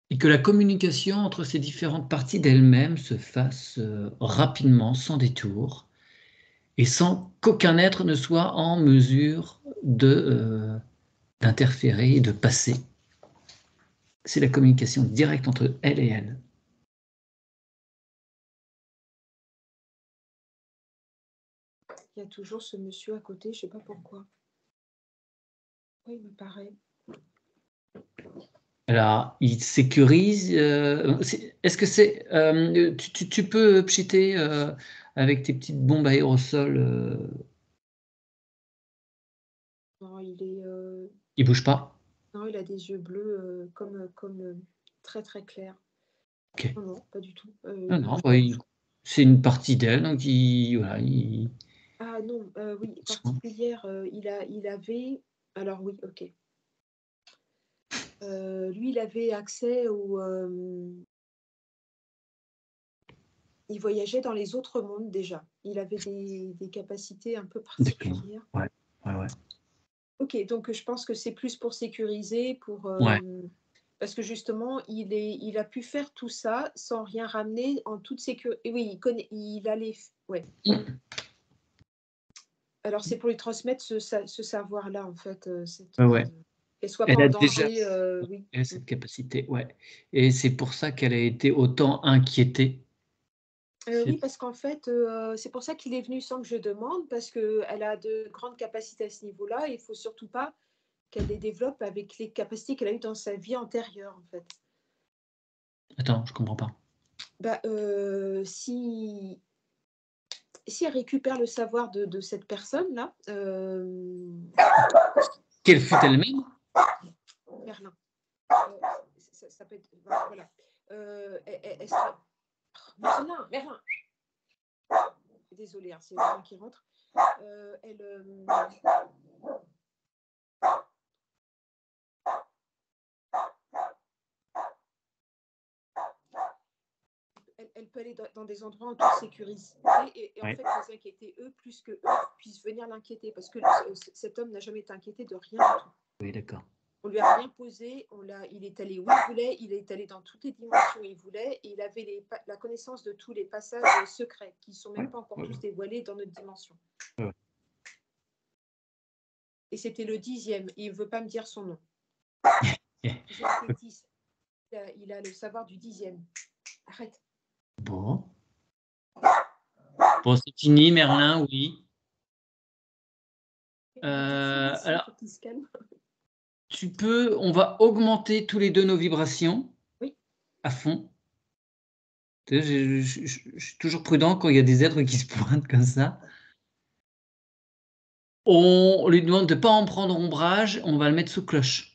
et que la communication entre ces différentes parties d'elle-même se fasse rapidement, sans détour, et sans qu'aucun être ne soit en mesure d'interférer et de passer. C'est la communication directe entre elle et elle. Il y a toujours ce monsieur à côté, je ne sais pas pourquoi. Oui, il me paraît. Alors, il sécurise. Est-ce que c'est. Tu peux pchiter avec tes petites bombes aérosols. Non, il est. Il bouge pas? Non, il a des yeux bleus comme très très clairs. Ok. Non, non, pas du tout. Non, non, c'est une partie d'elle, donc voilà, Ah non, oui, particulière. Il avait. Alors oui, ok. Lui, il avait accès au. Il voyageait dans les autres mondes déjà. Il avait des capacités un peu D'accord. particulières. Ouais, ouais, ouais. Ok, donc je pense que c'est plus pour sécuriser, Ouais. parce que justement, il a pu faire tout ça sans rien ramener en toute sécurité. Oui, il allait. Ouais. Alors c'est pour lui transmettre ce savoir-là en fait. Ouais, ouais. qu'elle soit Elle pas a en déjà danger, oui. elle a cette capacité, ouais. Et c'est pour ça qu'elle a été autant inquiétée. Oui, parce qu'en fait, c'est pour ça qu'il est venu sans que je demande, parce qu'elle a de grandes capacités à ce niveau-là. Il faut surtout pas qu'elle les développe avec les capacités qu'elle a eues dans sa vie antérieure, en fait. Attends, je comprends pas. Bah, si elle récupère le savoir de cette personne-là, Qu'elle fut elle-même? Merlin, ça peut être, voilà, elle sera. Merlin, désolée, hein, c'est Merlin qui rentre. Elle, elle peut aller dans des endroits en toute sécurité et en Ouais. fait les inquiéter eux plus que eux puissent venir l'inquiéter parce que cet homme n'a jamais été inquiété de rien du tout. Oui, d'accord. On lui a rien posé, il est allé où il voulait, il est allé dans toutes les dimensions où il voulait et il avait la connaissance de tous les passages secrets qui ne sont même pas encore tous dévoilés dans notre dimension. Ouais. Et c'était le 10e, il ne veut pas me dire son nom. Yeah. Il a le savoir du 10e. Arrête. Bon. Bon, c'est fini, Merlin, oui. Alors, on va augmenter tous les deux nos vibrations. Oui. À fond. Je suis toujours prudent quand il y a des êtres qui se pointent comme ça. On lui demande de ne pas en prendre ombrage, on va le mettre sous cloche.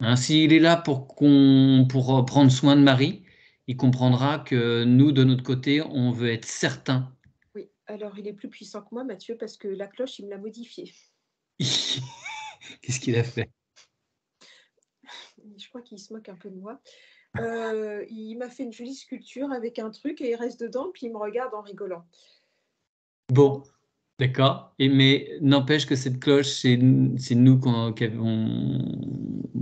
Hein, s'il est là pour prendre soin de Marie, il comprendra que nous, de notre côté, on veut être certain. Oui, alors il est plus puissant que moi, Mathieu, parce que la cloche, il me l'a modifiée. Qu'est-ce qu'il a fait? Je crois qu'il se moque un peu de moi. Il m'a fait une jolie sculpture avec un truc et il reste dedans, puis il me regarde en rigolant. Bon, d'accord. Mais n'empêche que cette cloche, c'est nous qui avons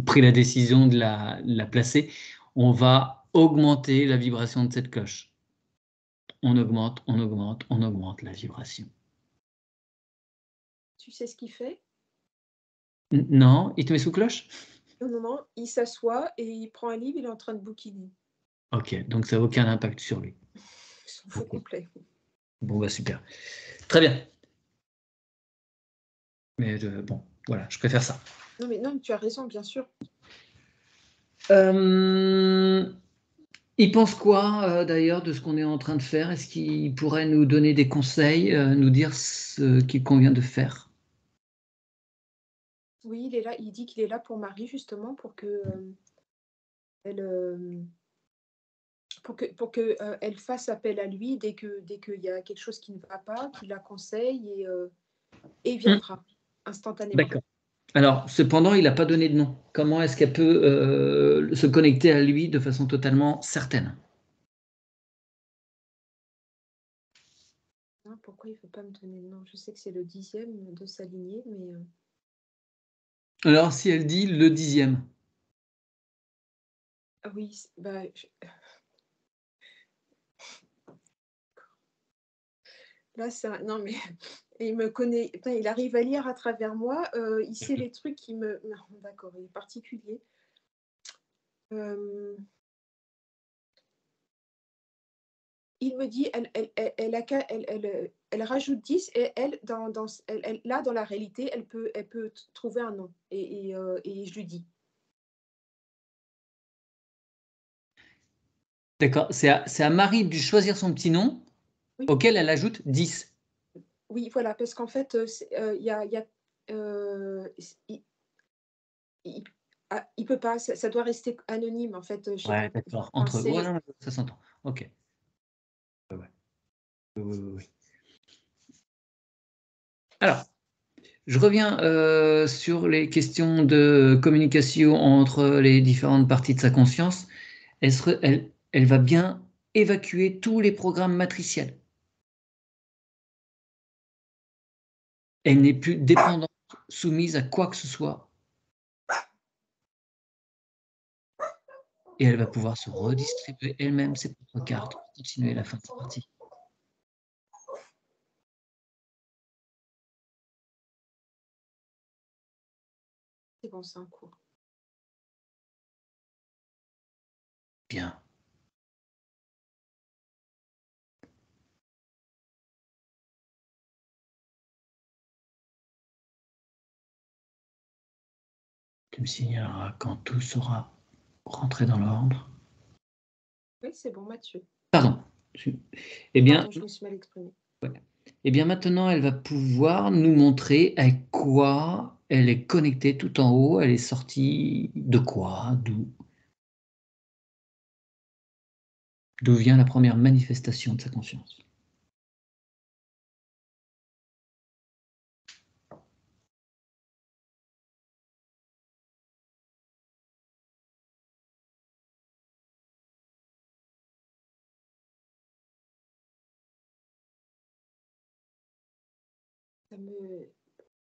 pris la décision de la placer. On va augmenter la vibration de cette cloche. On augmente, on augmente, on augmente la vibration. Tu sais ce qu'il fait? Non, il te met sous cloche? Non, il s'assoit et il prend un livre, il est en train de bouquiner. Ok, donc ça n'a aucun impact sur lui. Il s'en fout complet. Bon, bah super. Très bien. Mais bon, voilà, je préfère ça. Non, mais tu as raison, bien sûr. Il pense quoi d'ailleurs de ce qu'on est en train de faire? Est-ce qu'il pourrait nous donner des conseils, nous dire ce qu'il convient de faire? Oui, il est là. Il dit qu'il est là pour Marie, justement, pour que elle, elle fasse appel à lui dès qu'il y a quelque chose qui ne va pas, qu'il la conseille et il viendra instantanément. D'accord. Alors, cependant, il n'a pas donné de nom. Comment est-ce qu'elle peut se connecter à lui de façon totalement certaine? Pourquoi il ne veut pas me donner le nom? Je sais que c'est le 10e de sa lignée, mais... Alors, si elle dit le 10e. Ah oui, bah, là, non, mais il me connaît, il arrive à lire à travers moi, il sait les trucs qui me... Non, d'accord, il est particulier. Il me dit, elle rajoute 10 et elle, là, dans la réalité, elle peut trouver un nom. Et je lui dis. D'accord. C'est à Marie de choisir son petit nom, Oui. auquel elle ajoute 10. Oui, voilà, parce qu'en fait, il peut pas, ça doit rester anonyme, en fait. Ouais, d'accord. Entre eux. Ouais, non, ça s'entend. Ok. Ouais. Oui. Alors, je reviens sur les questions de communication entre les différentes parties de sa conscience. Elle va bien évacuer tous les programmes matriciels. Elle n'est plus dépendante, soumise à quoi que ce soit. Et elle va pouvoir se redistribuer elle-même ses propres cartes pour continuer la fin de sa partie. C'est bon, c'est en cours. Bien. Tu me signaleras quand tout sera rentré dans l'ordre. Oui, c'est bon, Mathieu. Pardon. Eh bien, Pardon, je me suis mal exprimée. ouais. Eh bien, maintenant, elle va pouvoir nous montrer à quoi elle est connectée tout en haut. Elle est sortie de quoi? D'où vient la première manifestation de sa conscience?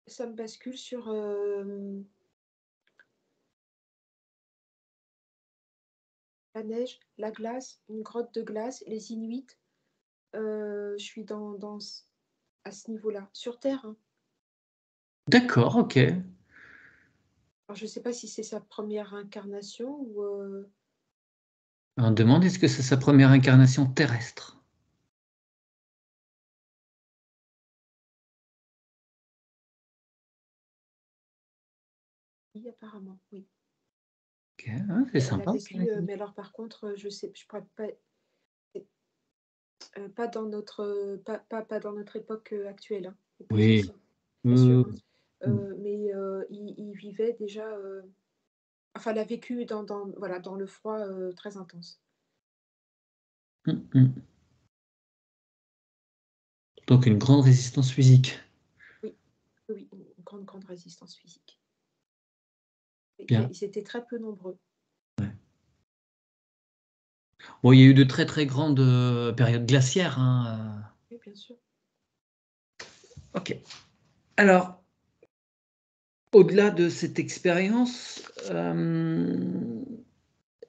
Ça me bascule sur la neige, la glace, une grotte de glace, les Inuits. Je suis à ce niveau-là, sur Terre. Hein. D'accord, ok. Alors, je ne sais pas si c'est sa première incarnation ou... On demande est-ce que c'est sa première incarnation terrestre? Oui, apparemment, oui. Ok, hein, c'est Elle sympa. a vécu, mais alors par contre, je sais, je pourrais pas dans notre, pas dans notre époque actuelle. Hein, les plus Oui. anciens, bien sûr. Mais il vivait déjà... Enfin, elle a vécu voilà, dans le froid très intense. Donc une grande résistance physique. Oui, oui, une grande, grande résistance physique. Bien. Ils étaient très peu nombreux. Ouais. Bon, il y a eu de très très grandes périodes glaciaires. Hein. Oui, bien sûr. Ok. Alors, au-delà de cette expérience, elle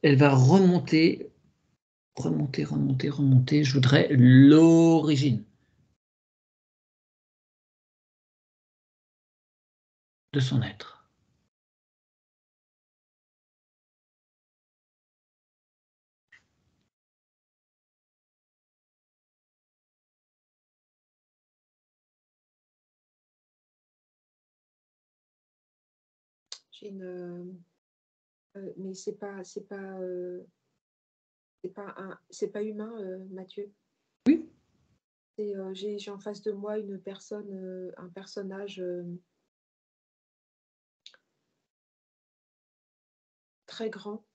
va remonter, remonter. Je voudrais l'origine de son être. J'ai une... mais c'est pas humain, Mathieu. Oui. J'ai en face de moi une personne, un personnage très grand.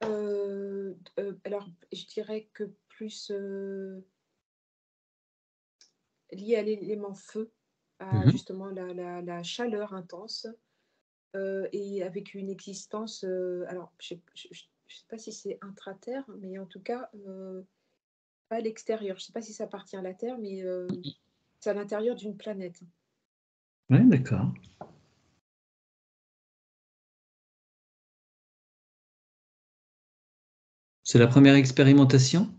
Alors, je dirais que plus lié à l'élément feu, à justement la chaleur intense, et avec une existence. Alors, je ne sais pas si c'est intra-terre, mais en tout cas, pas à l'extérieur. Je ne sais pas si ça appartient à la Terre, mais c'est à l'intérieur d'une planète. Oui, d'accord. C'est la première expérimentation?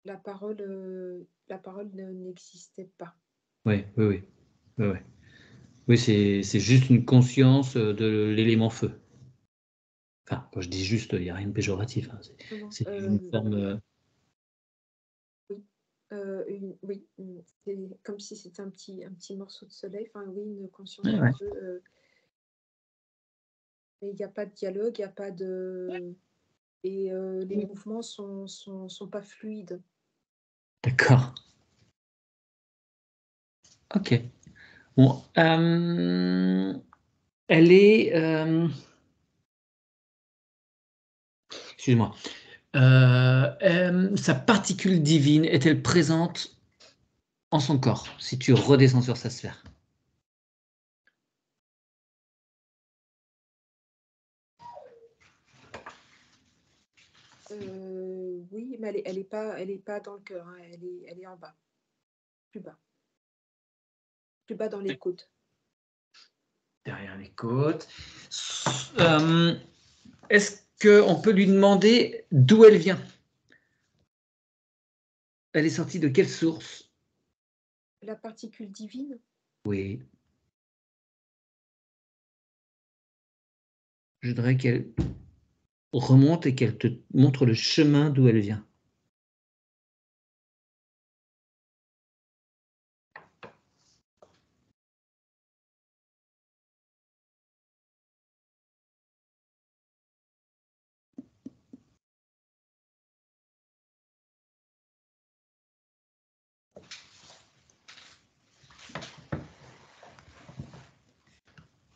La parole n'existait pas. Oui. Oui, c'est juste une conscience de l'élément feu. Enfin, quand je dis juste, il n'y a rien de péjoratif. Hein. C'est une forme. Oui, c'est comme si c'était un petit morceau de soleil. Enfin, oui, une conscience Ouais, du ouais. feu. Mais il n'y a pas de dialogue, il n'y a pas de... Et les mouvements sont pas fluides. D'accord. Ok. Bon, elle est. Excuse-moi. Sa particule divine est-elle présente en son corps, si tu redescends sur sa sphère? Oui, mais elle est pas dans le cœur, hein, elle est en bas, plus bas. Plus bas dans les côtes. Derrière les côtes. Est-ce qu'on peut lui demander d'où elle vient? Elle est sortie de quelle source? La particule divine? Oui. Je voudrais qu'elle remonte et qu'elle te montre le chemin d'où elle vient.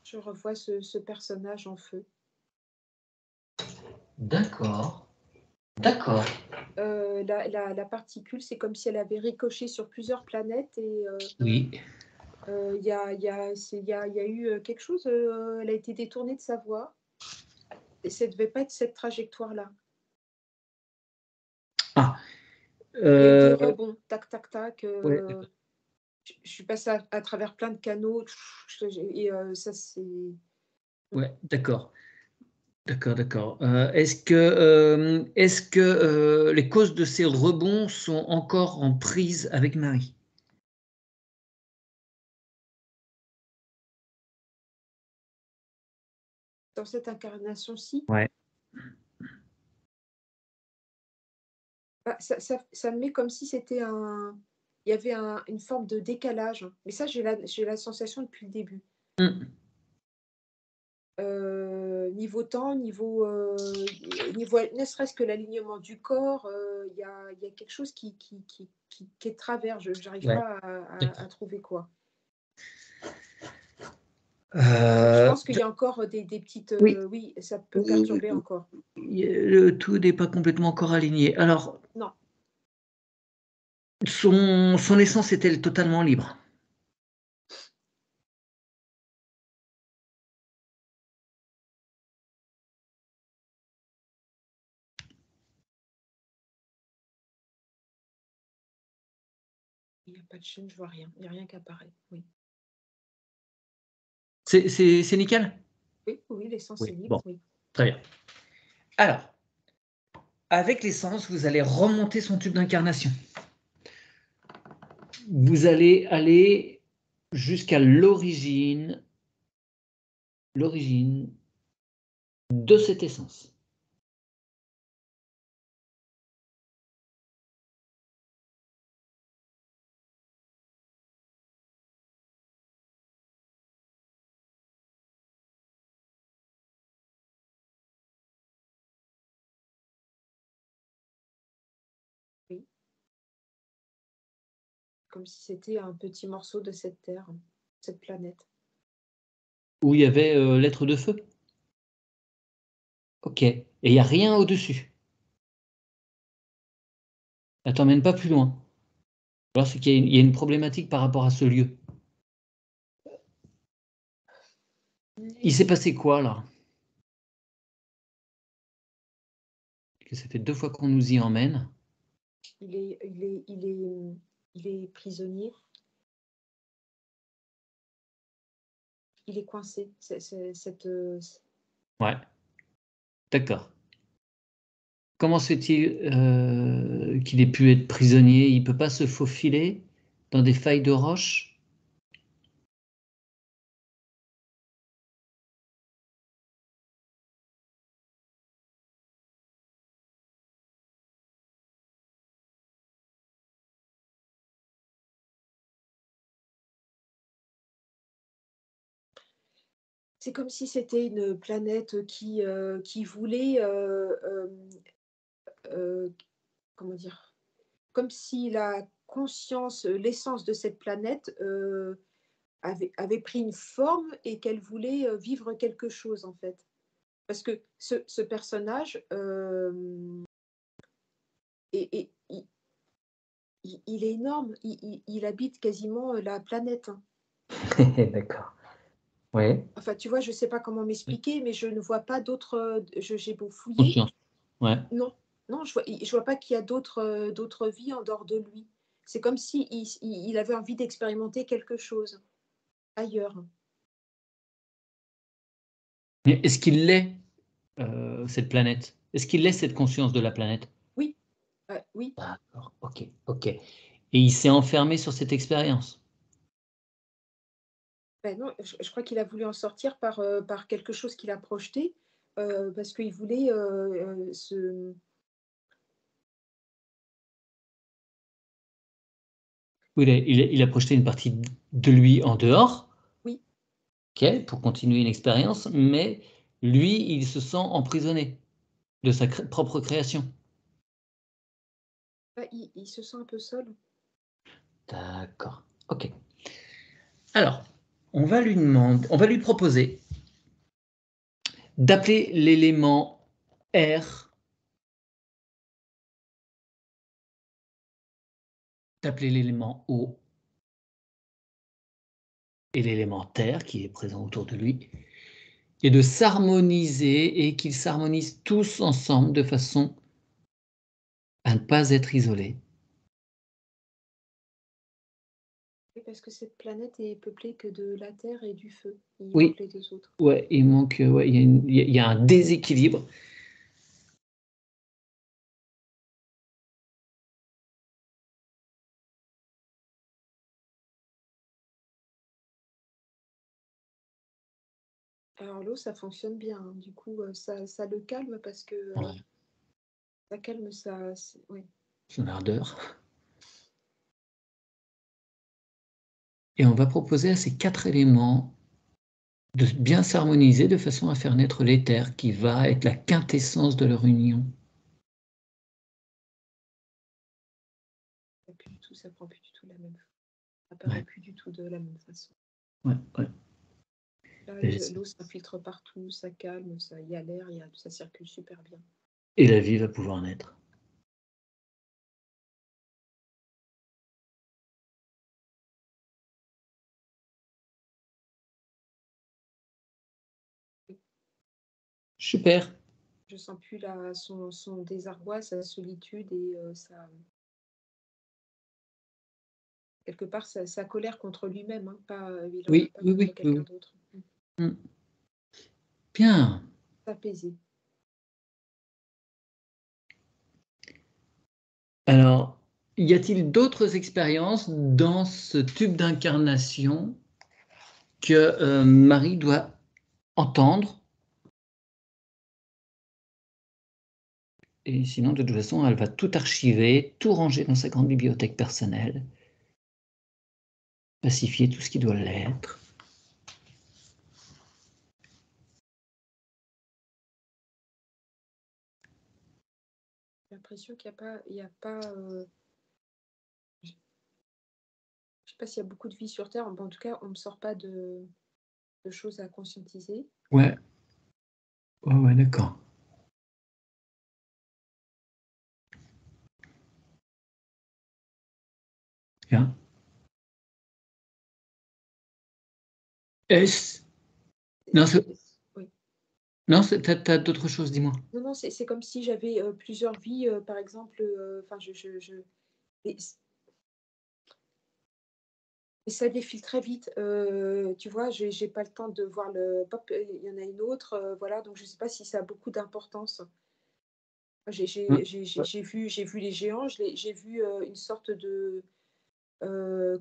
Je revois ce personnage en feu. D'accord. D'accord. La particule, c'est comme si elle avait ricoché sur plusieurs planètes et Oui. il y a eu quelque chose, elle a été détournée de sa voie et ça devait pas être cette trajectoire-là. Ah. Il y a eu des rebonds, tac, tac, tac. Ouais. Je suis passée à travers plein de canaux et ça c'est Ouais, d'accord. D'accord, d'accord. Est-ce que, les causes de ces rebonds sont encore en prise avec Marie? dans cette incarnation-ci. Ouais. Bah, ça me met comme si c'était il y avait une forme de décalage, mais ça j'ai la sensation depuis le début. Mmh. Niveau temps, niveau ne serait-ce que l'alignement du corps, il y a quelque chose qui est de travers, je n'arrive Ouais, pas à d'accord. trouver quoi. Je pense qu'il D y a encore des petites, oui, oui, ça peut oui, oui, perturber oui, encore. le tout n'est pas complètement encore aligné. Alors, Non, son essence est-elle totalement libre? il y a pas de chaîne, je vois rien, il y a rien qui apparaît. Oui. C'est nickel? Oui, oui, l'essence Oui, est libre, bon, oui. très bien. Alors, avec l'essence, vous allez remonter son tube d'incarnation. Vous allez aller jusqu'à l'origine de cette essence. Oui. Comme si c'était un petit morceau de cette terre, cette planète. Où il y avait, l'être de feu? OK, et il y a rien au-dessus? Elle t'emmène pas plus loin? Alors c'est qu'il y a une problématique par rapport à ce lieu. Il s'est passé quoi là? Que ça fait 2 fois qu'on nous y emmène. Il est il est il est, il est prisonnier, il est coincé. C'est cette, Ouais, d'accord. Comment se fait-il, qu'il ait pu être prisonnier? Il peut pas se faufiler dans des failles de roches? c'est comme si c'était une planète qui voulait, comment dire? Comme si la conscience, l'essence de cette planète, avait pris une forme et qu'elle voulait, vivre quelque chose, en fait. Parce que ce personnage, et il est énorme, il habite quasiment, la planète, hein. D'accord. Ouais, Enfin, tu vois, je ne sais pas comment oui, m'expliquer, mais je ne vois pas d'autres, j'ai beau fouiller, conscience. Ouais. non, non, je vois pas qu'il y a d'autres vies en dehors de lui. C'est comme si il avait envie d'expérimenter quelque chose ailleurs. Mais est-ce qu'il l'est, cette planète? Est-ce qu'il est cette conscience de la planète? Oui, oui, D'accord, OK, OK. Et il s'est enfermé sur cette expérience. Ben non, je crois qu'il a voulu en sortir par quelque chose qu'il a projeté, parce qu'il voulait, se Oui, il a projeté une partie de lui en dehors, oui, ok, pour continuer une expérience, mais lui, il se sent emprisonné de sa propre création. bah, il se sent un peu seul. D'accord, ok. Alors, on va lui proposer d'appeler l'élément R, d'appeler l'élément O et l'élément terre qui est présent autour de lui, et de s'harmoniser et qu'ils s'harmonisent tous ensemble de façon à ne pas être isolés. Oui, parce que cette planète est peuplée que de la terre et du feu. Il Oui, manque les 2 autres. ouais, il manque, ouais, il y a un déséquilibre. Alors l'eau, ça fonctionne bien, hein. Du coup, ça le calme parce que, Ouais, ça calme sa oui. son ardeur. Et on va proposer à ces 4 éléments de bien s'harmoniser de façon à faire naître l'éther qui va être la quintessence de leur union. Ça prend plus du tout la même ça apparaît Ouais, plus du tout de la même façon. ouais, ouais. Là, Et l'eau s'infiltre partout, ça calme, il y a l'air, ça circule super bien. la vie va pouvoir naître. Super. Je sens plus son désarroi, sa solitude et quelque part sa colère contre lui-même, hein, il en a Oui, pas oui, contre oui, oui, quelqu'un oui. d'autre. Mm. Bien. S'apaiser. Alors, y a-t-il d'autres expériences dans ce tube d'incarnation que Marie doit entendre? Et sinon, de toute façon, elle va tout archiver, tout ranger dans sa grande bibliothèque personnelle, pacifier tout ce qui doit l'être. J'ai l'impression qu'il y a pas, je sais pas s'il y a beaucoup de vie sur Terre. Bon, en tout cas, on ne me sort pas de choses à conscientiser. Ouais, ouais, ouais, d'accord. Bien. Est-ce... Non, Oui. non, t'as d'autres choses, dis-moi. Non, non, c'est comme si j'avais, plusieurs vies, par exemple, enfin je et ça défile très vite, tu vois? J'ai pas le temps de voir le pop, il y en a une autre, voilà, donc je sais pas si ça a beaucoup d'importance. Ouais, ouais. J'ai vu les géants, j'ai vu, une sorte de,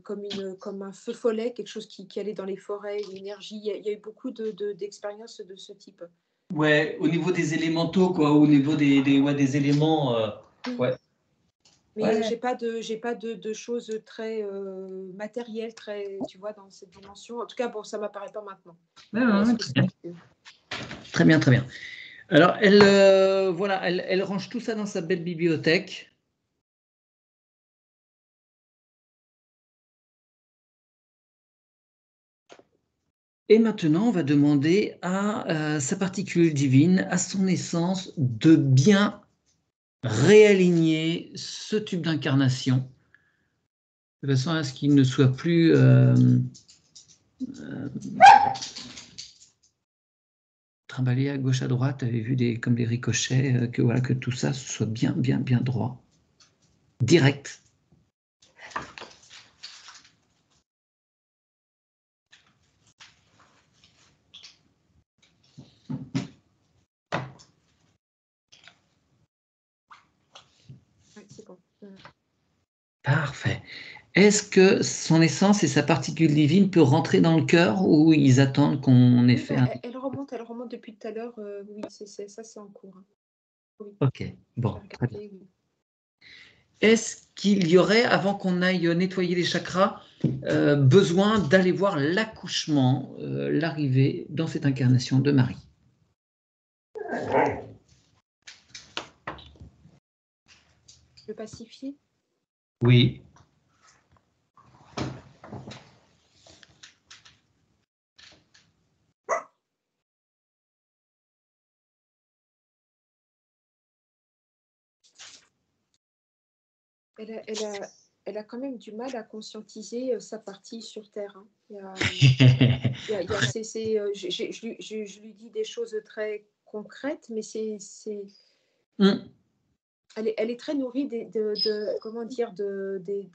comme un feu follet, quelque chose qui allait dans les forêts, une énergie. Il y a eu beaucoup d'expériences de ce type. Ouais, au niveau des élémentaux, quoi, au niveau ouais, des éléments. Oui, Ouais. mais, Ouais. j'ai pas de choses très, matérielles, très, tu vois, dans cette dimension. En tout cas, bon, ça m'apparaît pas maintenant. Ouais, ouais, Est-ce ouais, que très c'est bien. Très bien, très bien. Alors, voilà, elle range tout ça dans sa belle bibliothèque. Et maintenant, on va demander à sa particule divine, à son essence, de bien réaligner ce tube d'incarnation, de façon à ce qu'il ne soit plus trimballé à gauche, à droite. Tu avais vu comme des ricochets, que, voilà, que tout ça soit bien, bien, bien droit, direct. ouais, c'est bon. Mmh. Parfait. Est-ce que son essence et sa particule divine peut rentrer dans le cœur ou ils attendent qu'on ait Oui, fait bah, un... elle remonte depuis tout à l'heure. Oui, ça c'est en cours. Hein. Oui, Ok, j'ai bon, très bien. regardé, oui. Est-ce qu'il y aurait, avant qu'on aille nettoyer les chakras, besoin d'aller voir l'accouchement, l'arrivée dans cette incarnation de Marie? Le pacifier. Oui. Elle a quand même du mal à conscientiser sa partie sur Terre. Hein. Je lui dis des choses très concrètes, mais elle est très nourrie comment dire, des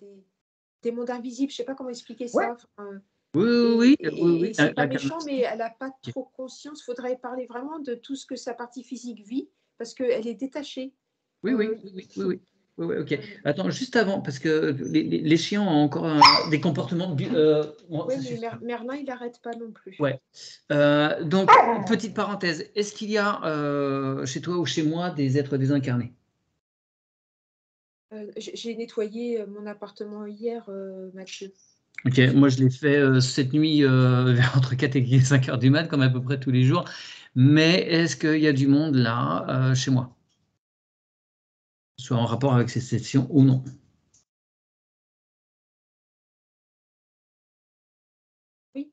mondes invisibles. Je ne sais pas comment expliquer Ouais. ça. Enfin, Oui, oui, oui. et c'est pas méchant, mais elle n'a pas trop conscience. Il faudrait parler vraiment de tout ce que sa partie physique vit, parce qu'elle est détachée. Oui, oui, oui, oui, oui. Oui, oui, ok. Attends, juste avant, parce que les chiens ont encore des comportements. Oui, mais Merlin, il n'arrête pas non plus. Ouais. Donc, petite parenthèse, est-ce qu'il y a chez toi ou chez moi des êtres désincarnés? J'ai nettoyé mon appartement hier, Mathieu. Ok, moi je l'ai fait cette nuit vers entre 4 et 5 heures du mat, comme à peu près tous les jours. Mais est-ce qu'il y a du monde là chez moi? Soit en rapport avec ces sessions ou non? Oui.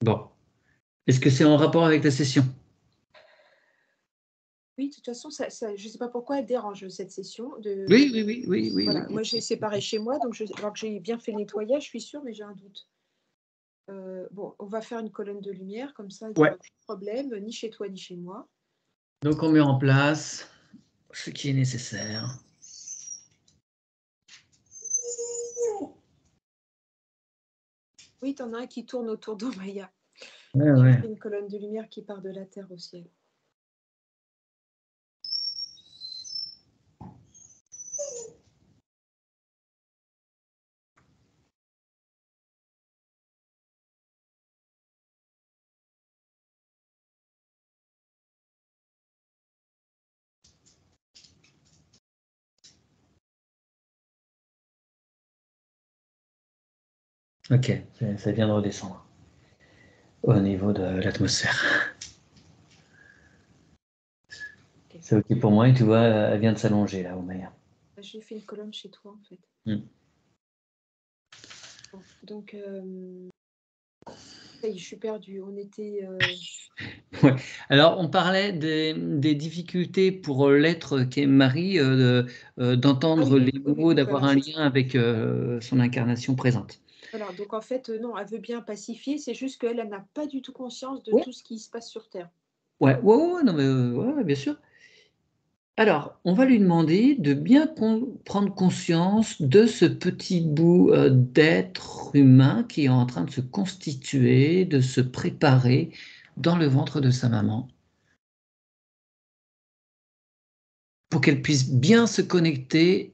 Bon. Est-ce que c'est en rapport avec la session? Oui, de toute façon, je ne sais pas pourquoi elle dérange cette session. Oui, oui, oui, oui, oui, Voilà. oui. Moi, j'ai séparé chez moi, donc alors que j'ai bien fait le nettoyage, je suis sûre, mais j'ai un doute. Bon, on va faire une colonne de lumière, comme ça, il n'y Ouais. aura pas de problème, ni chez toi, ni chez moi. Donc on met en place ce qui est nécessaire. Oui, tu en as un qui tourne autour d'Omaya. Ouais, J'ai ouais. fait une colonne de lumière qui part de la terre au ciel. Ok, ça vient de redescendre au niveau de l'atmosphère. Okay. C'est ok pour moi et tu vois, elle vient de s'allonger là, Omaya. J'ai fait une colonne chez toi, en fait. Bon, donc, je suis perdue. On était... Ouais. Alors, on parlait des difficultés pour l'être qu'est Marie, d'entendre les mots, d'avoir voilà, un lien avec son incarnation présente. Voilà, donc en fait, non, elle veut bien pacifier, c'est juste qu'elle n'a pas du tout conscience de Ouais. tout ce qui se passe sur Terre. Ouais, ouais, ouais, non, mais, ouais, bien sûr. Alors, on va lui demander de bien prendre conscience de ce petit bout d'être humain qui est en train de se constituer, de se préparer dans le ventre de sa maman, pour qu'elle puisse bien se connecter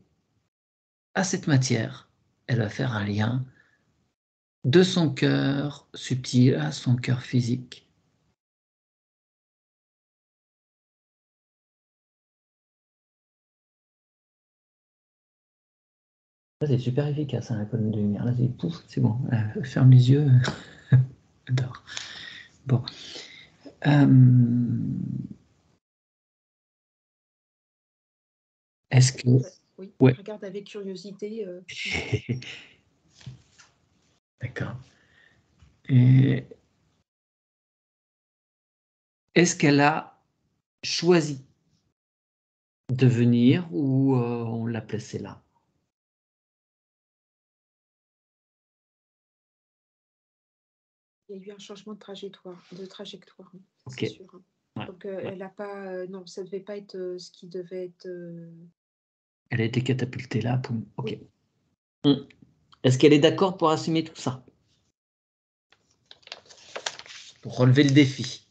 à cette matière. Elle va faire un lien de son cœur subtil à son cœur physique. Ça, c'est super efficace, hein, la colonne de lumière. Là, c'est pouf, c'est bon. Ferme les yeux. J'adore. Bon. Est-ce que... Oui, Ouais. regarde avec curiosité. D'accord. Et est-ce qu'elle a choisi de venir ou on l'a placée là? Il y a eu un changement de trajectoire, hein, Ok. c'est sûr. Hein. Ouais. Donc, elle n'a pas... non, ça ne devait pas être ce qui devait être... Elle a été catapultée là. Poum. Ok. Oui. Est-ce qu'elle est d'accord pour assumer tout ça? Pour relever le défi?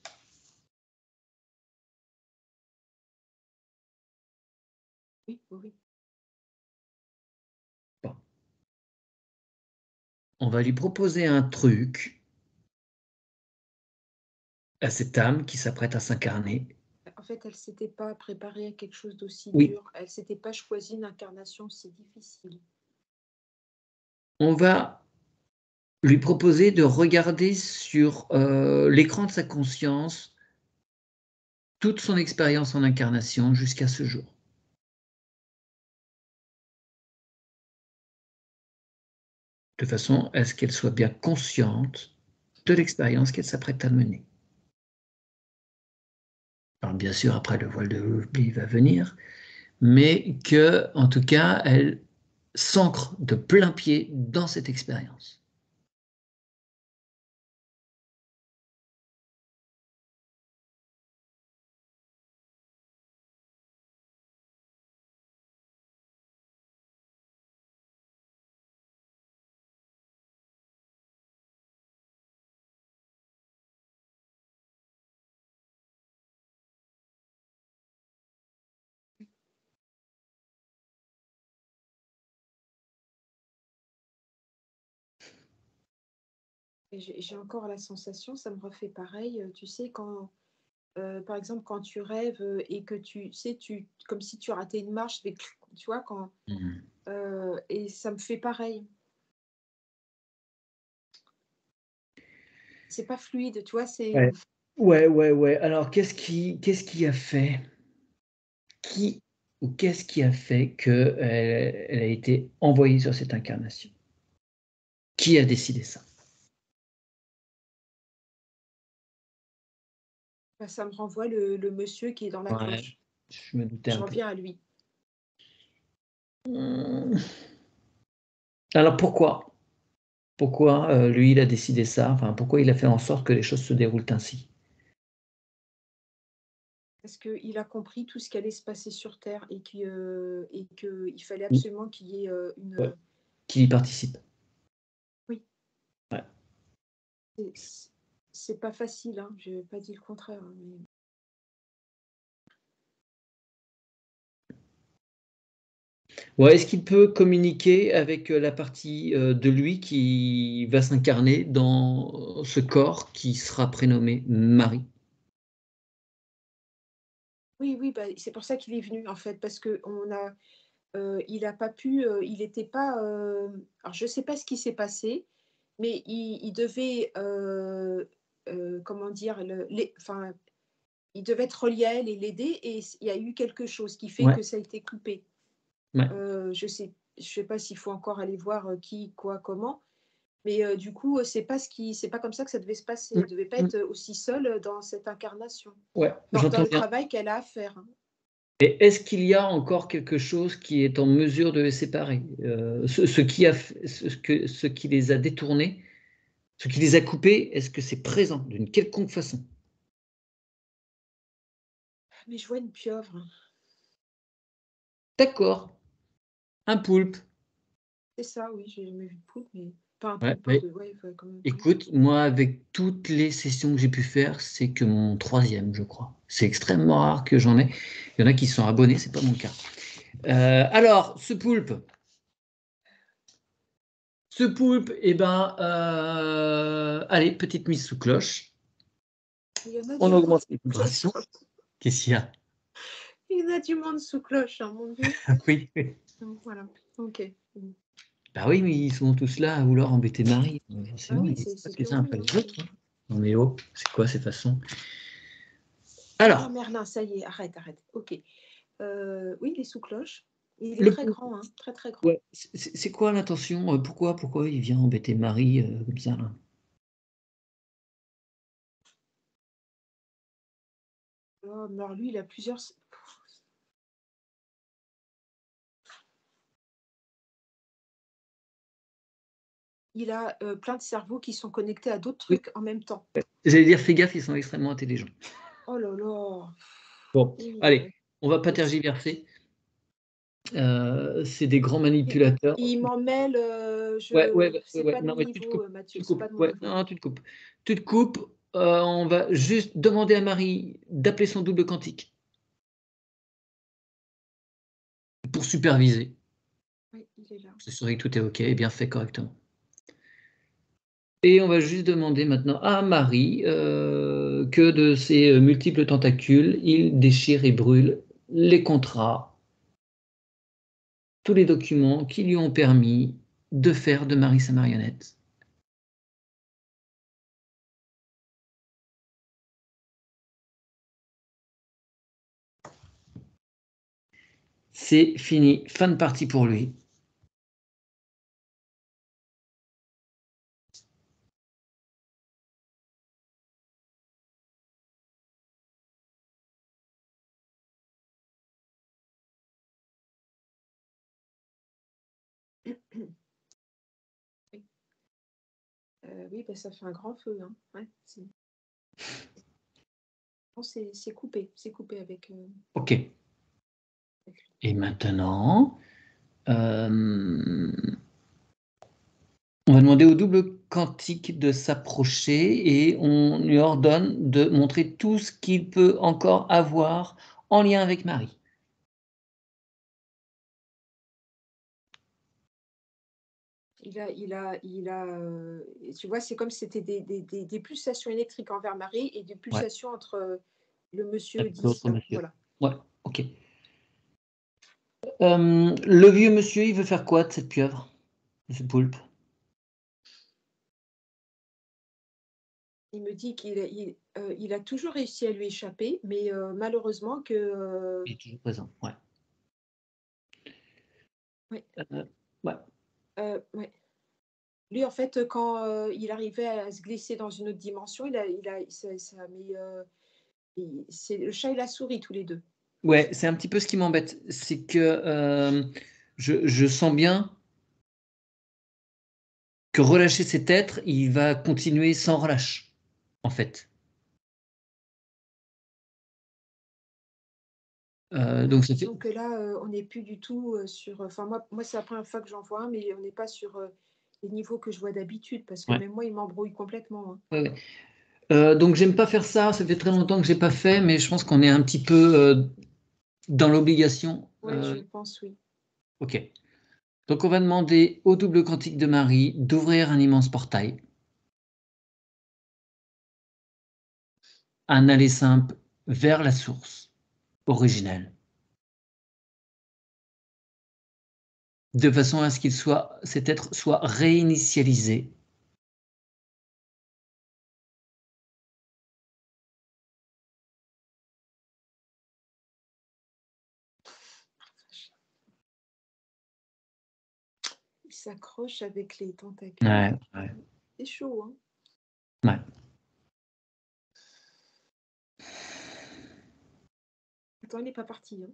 Oui, oui, oui. Bon. on va lui proposer un truc à cette âme qui s'apprête à s'incarner. En fait, elle ne s'était pas préparée à quelque chose d'aussi Oui. dur. Elle ne s'était pas choisi une incarnation aussi difficile. On va lui proposer de regarder sur l'écran de sa conscience toute son expérience en incarnation jusqu'à ce jour. De façon à ce qu'elle soit bien consciente de l'expérience qu'elle s'apprête à mener. Alors bien sûr, après le voile de l'oubli va venir, mais que, en tout cas, elle s'ancre de plein pied dans cette expérience. J'ai encore la sensation, ça me refait pareil. Tu sais, quand, par exemple, quand tu rêves et que tu sais, comme si tu ratais une marche, tu vois, et ça me fait pareil. C'est pas fluide, tu vois, c'est. Ouais. Alors, qu'est-ce qui a fait qu'est-ce qui a fait qu'elle elle a été envoyée sur cette incarnation? Qui a décidé ça? Bah, ça me renvoie le monsieur qui est dans la Ouais, cloche. je me doutais Je un peu. reviens à lui. Alors pourquoi? Pourquoi lui, il a décidé ça? Enfin, pourquoi il a fait en sorte que les choses se déroulent ainsi? Parce qu'il a compris tout ce qui allait se passer sur Terre et qu'il fallait Mm. absolument qu'il y ait Ouais. une. Qui y participe? Oui, Ouais. c'est pas facile, hein, je n'ai pas dit le contraire. Hein, mais. Ouais, est-ce qu'il peut communiquer avec la partie de lui qui va s'incarner dans ce corps qui sera prénommé Marie? Oui, bah, c'est pour ça qu'il est venu, en fait, parce il n'a pas pu, il n'était pas. Alors, je ne sais pas ce qui s'est passé, mais il devait, comment dire, enfin, il devait être relié à elle et l'aider, et il y a eu quelque chose qui fait Ouais, que ça a été coupé. ouais. Je sais pas s'il faut encore aller voir qui, quoi, comment, mais du coup, c'est pas comme ça que ça devait se passer. Mm, Elle devait pas mm. être aussi seule dans cette incarnation, Ouais, dans j'entends le bien. travail qu'elle a à faire. Hein. Et est-ce qu'il y a encore quelque chose qui est en mesure de les séparer? Ce qui a ce qui les a détournés, ce qui les a coupés, est-ce que c'est présent d'une quelconque façon? Mais je vois une pieuvre. D'accord, un poulpe. C'est ça, oui, j'ai jamais vu de poulpe, mais pas un Ouais, poulpe mais de ouais, quand même, ouais. écoute, moi, avec toutes les sessions que j'ai pu faire, c'est que mon troisième, je crois. C'est extrêmement rare que j'en ai. Il y en a qui sont abonnés, c'est pas mon cas. Alors, ce poulpe, eh ben, allez, petite mise sous cloche. Il y en a On du monde augmente les sous vibrations. cloche. Qu'est-ce qu'il y a? Il y en a du monde sous cloche, hein, mon Dieu. Oui. Voilà, OK. Bah oui, mais ils sont tous là à vouloir embêter Marie. Ah Forcément, oui, ils se c'est passent les uns curieux, après hein. les autres, hein. Non mais oh, c'est quoi ces façons? Ah Alors, Merlin, ça y est, arrête. OK. Oui, il est sous cloche. Il est le très poulpe, grand, hein, très, très grand. ouais, c'est quoi l'intention? Pourquoi il vient embêter Marie comme ça là? Oh, mais alors lui, il a plusieurs il a, plein de cerveaux qui sont connectés à d'autres Oui, trucs en même temps. j'allais dire, fais gaffe, ils sont extrêmement intelligents. Oh là là! Bon, Oui, allez, on va pas et tergiverser. C'est des grands il manipulateurs. il m'en mêle, c'est Ouais. pas de Non, mon mais tu te niveau, coupes, tu Mathieu, te c'est coupes. pas de mon Ouais, niveau. non, tu te coupes. Tu te coupes. On va juste demander à Marie d'appeler son double quantique pour superviser, Oui, il est là. s'assurer que tout est OK et bien fait correctement. Et on va juste demander maintenant à Marie que de ses multiples tentacules, il déchire et brûle les contrats, tous les documents qui lui ont permis de faire de Marie sa marionnette. C'est fini, fin de partie pour lui. Oui, bah, ça fait un grand feu. Hein. Ouais, c'est coupé. C'est coupé avec. Ok. Et maintenant, on va demander au double quantique de s'approcher et on lui ordonne de montrer tout ce qu'il peut encore avoir en lien avec Marie. Tu vois, c'est comme si c'était des pulsations électriques envers Marie et des pulsations entre le monsieur 10. L'autre monsieur. Voilà. Ouais, ok. Le vieux monsieur, il veut faire quoi de cette pieuvre, de ce poulpe? Il me dit qu'il a toujours réussi à lui échapper, mais malheureusement que. Il est toujours présent, ouais. Ouais. Ouais. Ouais. Lui, en fait, quand il arrivait à se glisser dans une autre dimension, c'est le chat et la souris tous les deux. Ouais, c'est un petit peu ce qui m'embête, c'est que je sens bien que relâcher cet être, il va continuer sans relâche, en fait. Donc ça fait... Donc là, on n'est plus du tout sur. Enfin, moi c'est la première fois que j'en vois un, mais on n'est pas sur les niveaux que je vois d'habitude, parce que Ouais. même moi, il m'embrouille complètement. Hein. Ouais, ouais. Donc j'aime pas faire ça, ça fait très longtemps que j'ai pas fait, mais je pense qu'on est un petit peu dans l'obligation. Ouais, je pense, oui. Ok. Donc on va demander au double quantique de Marie d'ouvrir un immense portail. Un aller simple vers la source originelle. De façon à ce qu'il soit, cet être soit réinitialisé. Il s'accroche avec les tentacules. Ouais. C'est chaud, hein. Ouais. Attends, il n'est pas parti. Hein.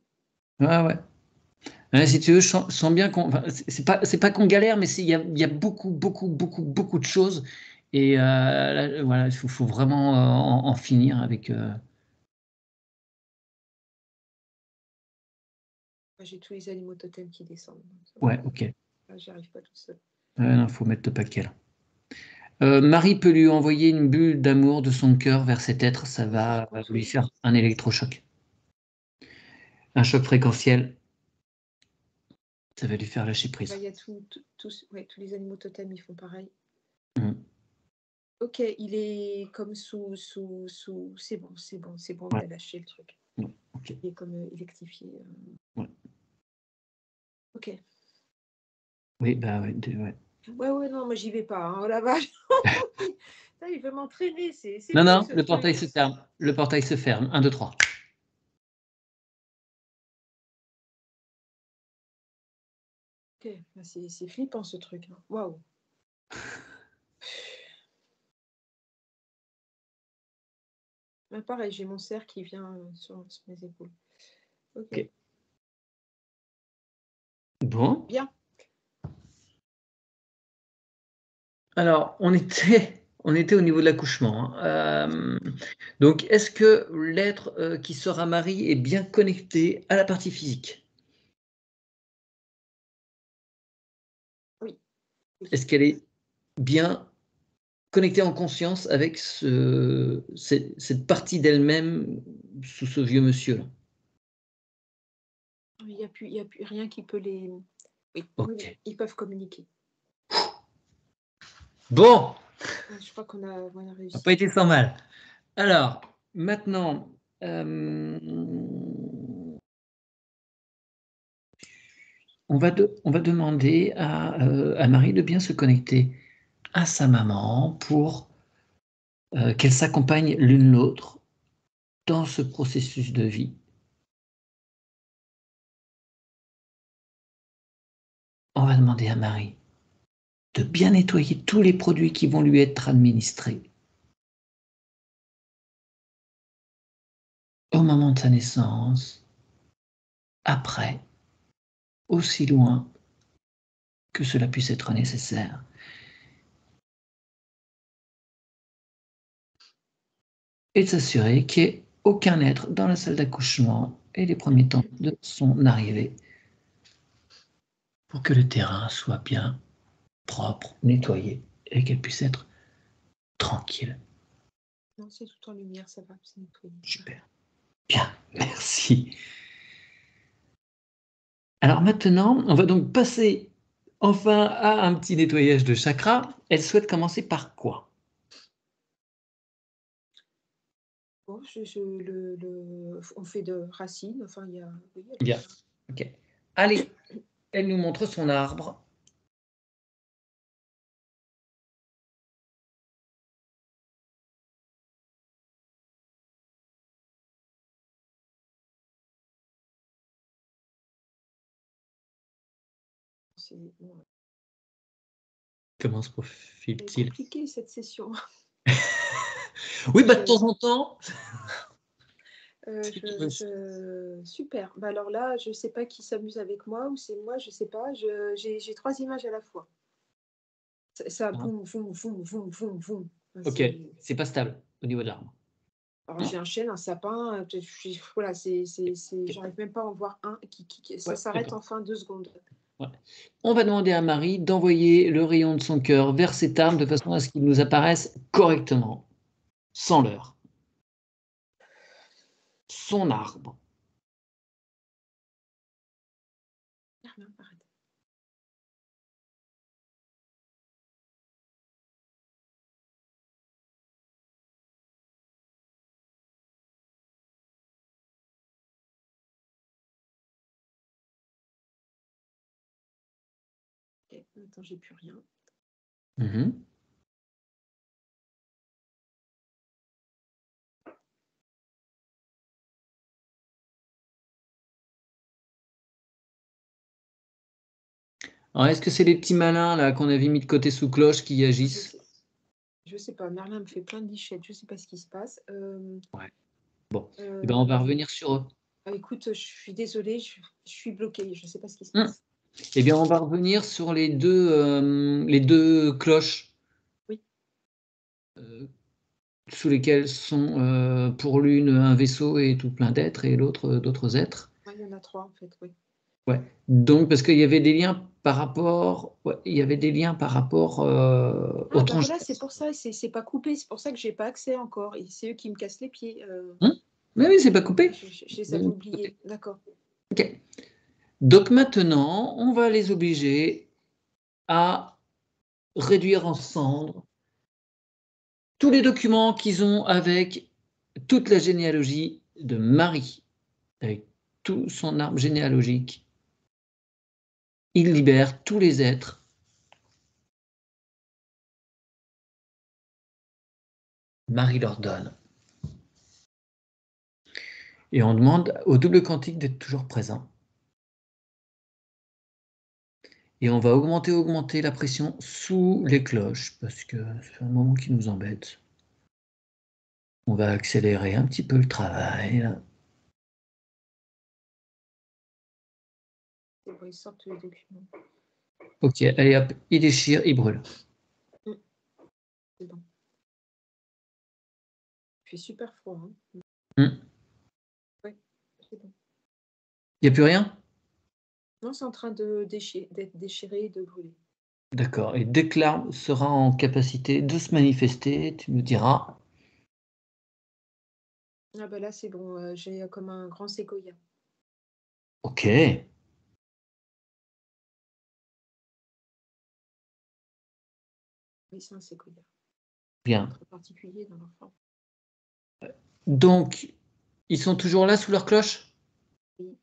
Ouais. Ouais, si tu veux, je sens bien qu'on. Enfin, c'est pas qu'on galère, mais il y a beaucoup de choses. Et là, voilà, il faut vraiment en finir avec. J'ai tous les animaux totems qui descendent. Ouais, ok. Là, j'y arrive pas tout seul. Il faut mettre le paquet là. Marie peut lui envoyer une bulle d'amour de son cœur vers cet être, ça va lui faire un électrochoc. Un choc fréquentiel, ça va lui faire lâcher prise. Là, il y a tous les animaux totems, ils font pareil. Mm. Ok, il est comme sous. C'est bon, Ouais. il a lâché le truc. Ouais, okay. Il est comme électrifié. Ouais. Ok. Oui, bah ouais. Ouais, non, moi j'y vais pas. Hein, oh la vache. Il veut m'entraîner, c'est Non, fou ce le truc. portail se ferme. Le portail se ferme. 1, 2, 3. Ok, c'est flippant ce truc. Hein. Waouh. Pareil, j'ai mon cerf qui vient sur mes épaules. Ok. Bon. Bien. Alors, on était au niveau de l'accouchement. Donc, est-ce que l'être qui sera Marie est bien connecté à la partie physique? Oui. Est-ce qu'elle est bien connectée en conscience avec cette partie d'elle-même sous ce vieux monsieur-là? Il n'y a plus rien qui peut les. Oui, Ok. ils peuvent communiquer. Bon. Je crois qu'on a Ça n'a réussi. pas été sans mal. Alors, maintenant, on va demander à Marie de bien se connecter à sa maman pour qu'elles s'accompagnent l'une l'autre dans ce processus de vie. On va demander à Marie de bien nettoyer tous les produits qui vont lui être administrés au moment de sa naissance, après, aussi loin que cela puisse être nécessaire. Et de s'assurer qu'il n'y ait aucun être dans la salle d'accouchement et les premiers temps de son arrivée pour que le terrain soit bien propre, nettoyé et qu'elle puisse être tranquille. Non, c'est tout en lumière, ça va, c'est nettoyé. Super. Bien, merci. Alors maintenant, on va donc passer enfin à un petit nettoyage de chakra. Elle souhaite commencer par quoi? Bon, on fait de racines, enfin, il y a... Oui, Bien, ok. Allez, elle nous montre son arbre. bon, Comment se c'est profile-t-il? compliqué cette session. Oui, bah, de temps en temps. Super. Bah alors là, je ne sais pas qui s'amuse avec moi ou c'est moi, je ne sais pas. J'ai 3 images à la fois. Ça boum, boum, boum, boum, boum, boum. Enfin, Ok, c'est pas stable au niveau de l'arbre. alors j'ai un chêne, un sapin, voilà, j'arrive même pas à en voir un ça Ouais, s'arrête d'accord. en fin 2 secondes. Ouais. On va demander à Marie d'envoyer le rayon de son cœur vers cette arme de façon à ce qu'il nous apparaisse correctement, sans leurre. Son arbre. Non, arrête. Ok, attends, j'ai plus rien. Mhm. Alors, est-ce que c'est les petits malins là qu'on avait mis de côté sous cloche qui agissent? Je sais pas, Merlin me fait plein de lichettes, je sais pas ce qui se passe. Ouais. Bon, eh ben, on va revenir sur eux. Écoute, je suis désolée, je suis bloquée, je sais pas ce qui se Hum. passe. Eh bien, on va revenir sur les deux cloches Oui. sous lesquelles sont pour l'une un vaisseau et tout plein d'êtres et l'autre d'autres êtres. Ouais, il y en a 3 en fait, oui. Ouais. Donc, parce qu'il y avait des liens par rapport, ouais, il y avait des liens par rapport au Bah tranche. voilà, c'est pour ça, c'est pas coupé, c'est pour ça que j'ai pas accès encore. Et c'est eux qui me cassent les pieds. Mais oui, c'est pas coupé. Je les avais oubliés, d'accord. Ok. Donc maintenant, on va les obliger à réduire en cendres tous les documents qu'ils ont avec toute la généalogie de Marie, avec tout son arbre généalogique. Il libère tous les êtres. Marie leur donne. Et on demande au double quantique d'être toujours présent. Et on va augmenter la pression sous les cloches, parce que c'est un moment qui nous embête. On va accélérer un petit peu le travail. Là. C'est bon, ils sortent tous les documents. Ok, allez hop, il déchire, il brûle. C'est bon. Il fait super froid. Hein. Hmm. Ouais, c'est bon. Il n'y a plus rien? Non, c'est en train d'être déchiré et de brûler. D'accord. Et dès que l'arbre sera en capacité de se manifester, tu nous diras. Ah bah là, c'est bon, j'ai comme un grand séquoia. Ok. Oui, c'est un séquoia. Bien. Très particulier dans leur forme. Donc, ils sont toujours là sous leur cloche? Oui.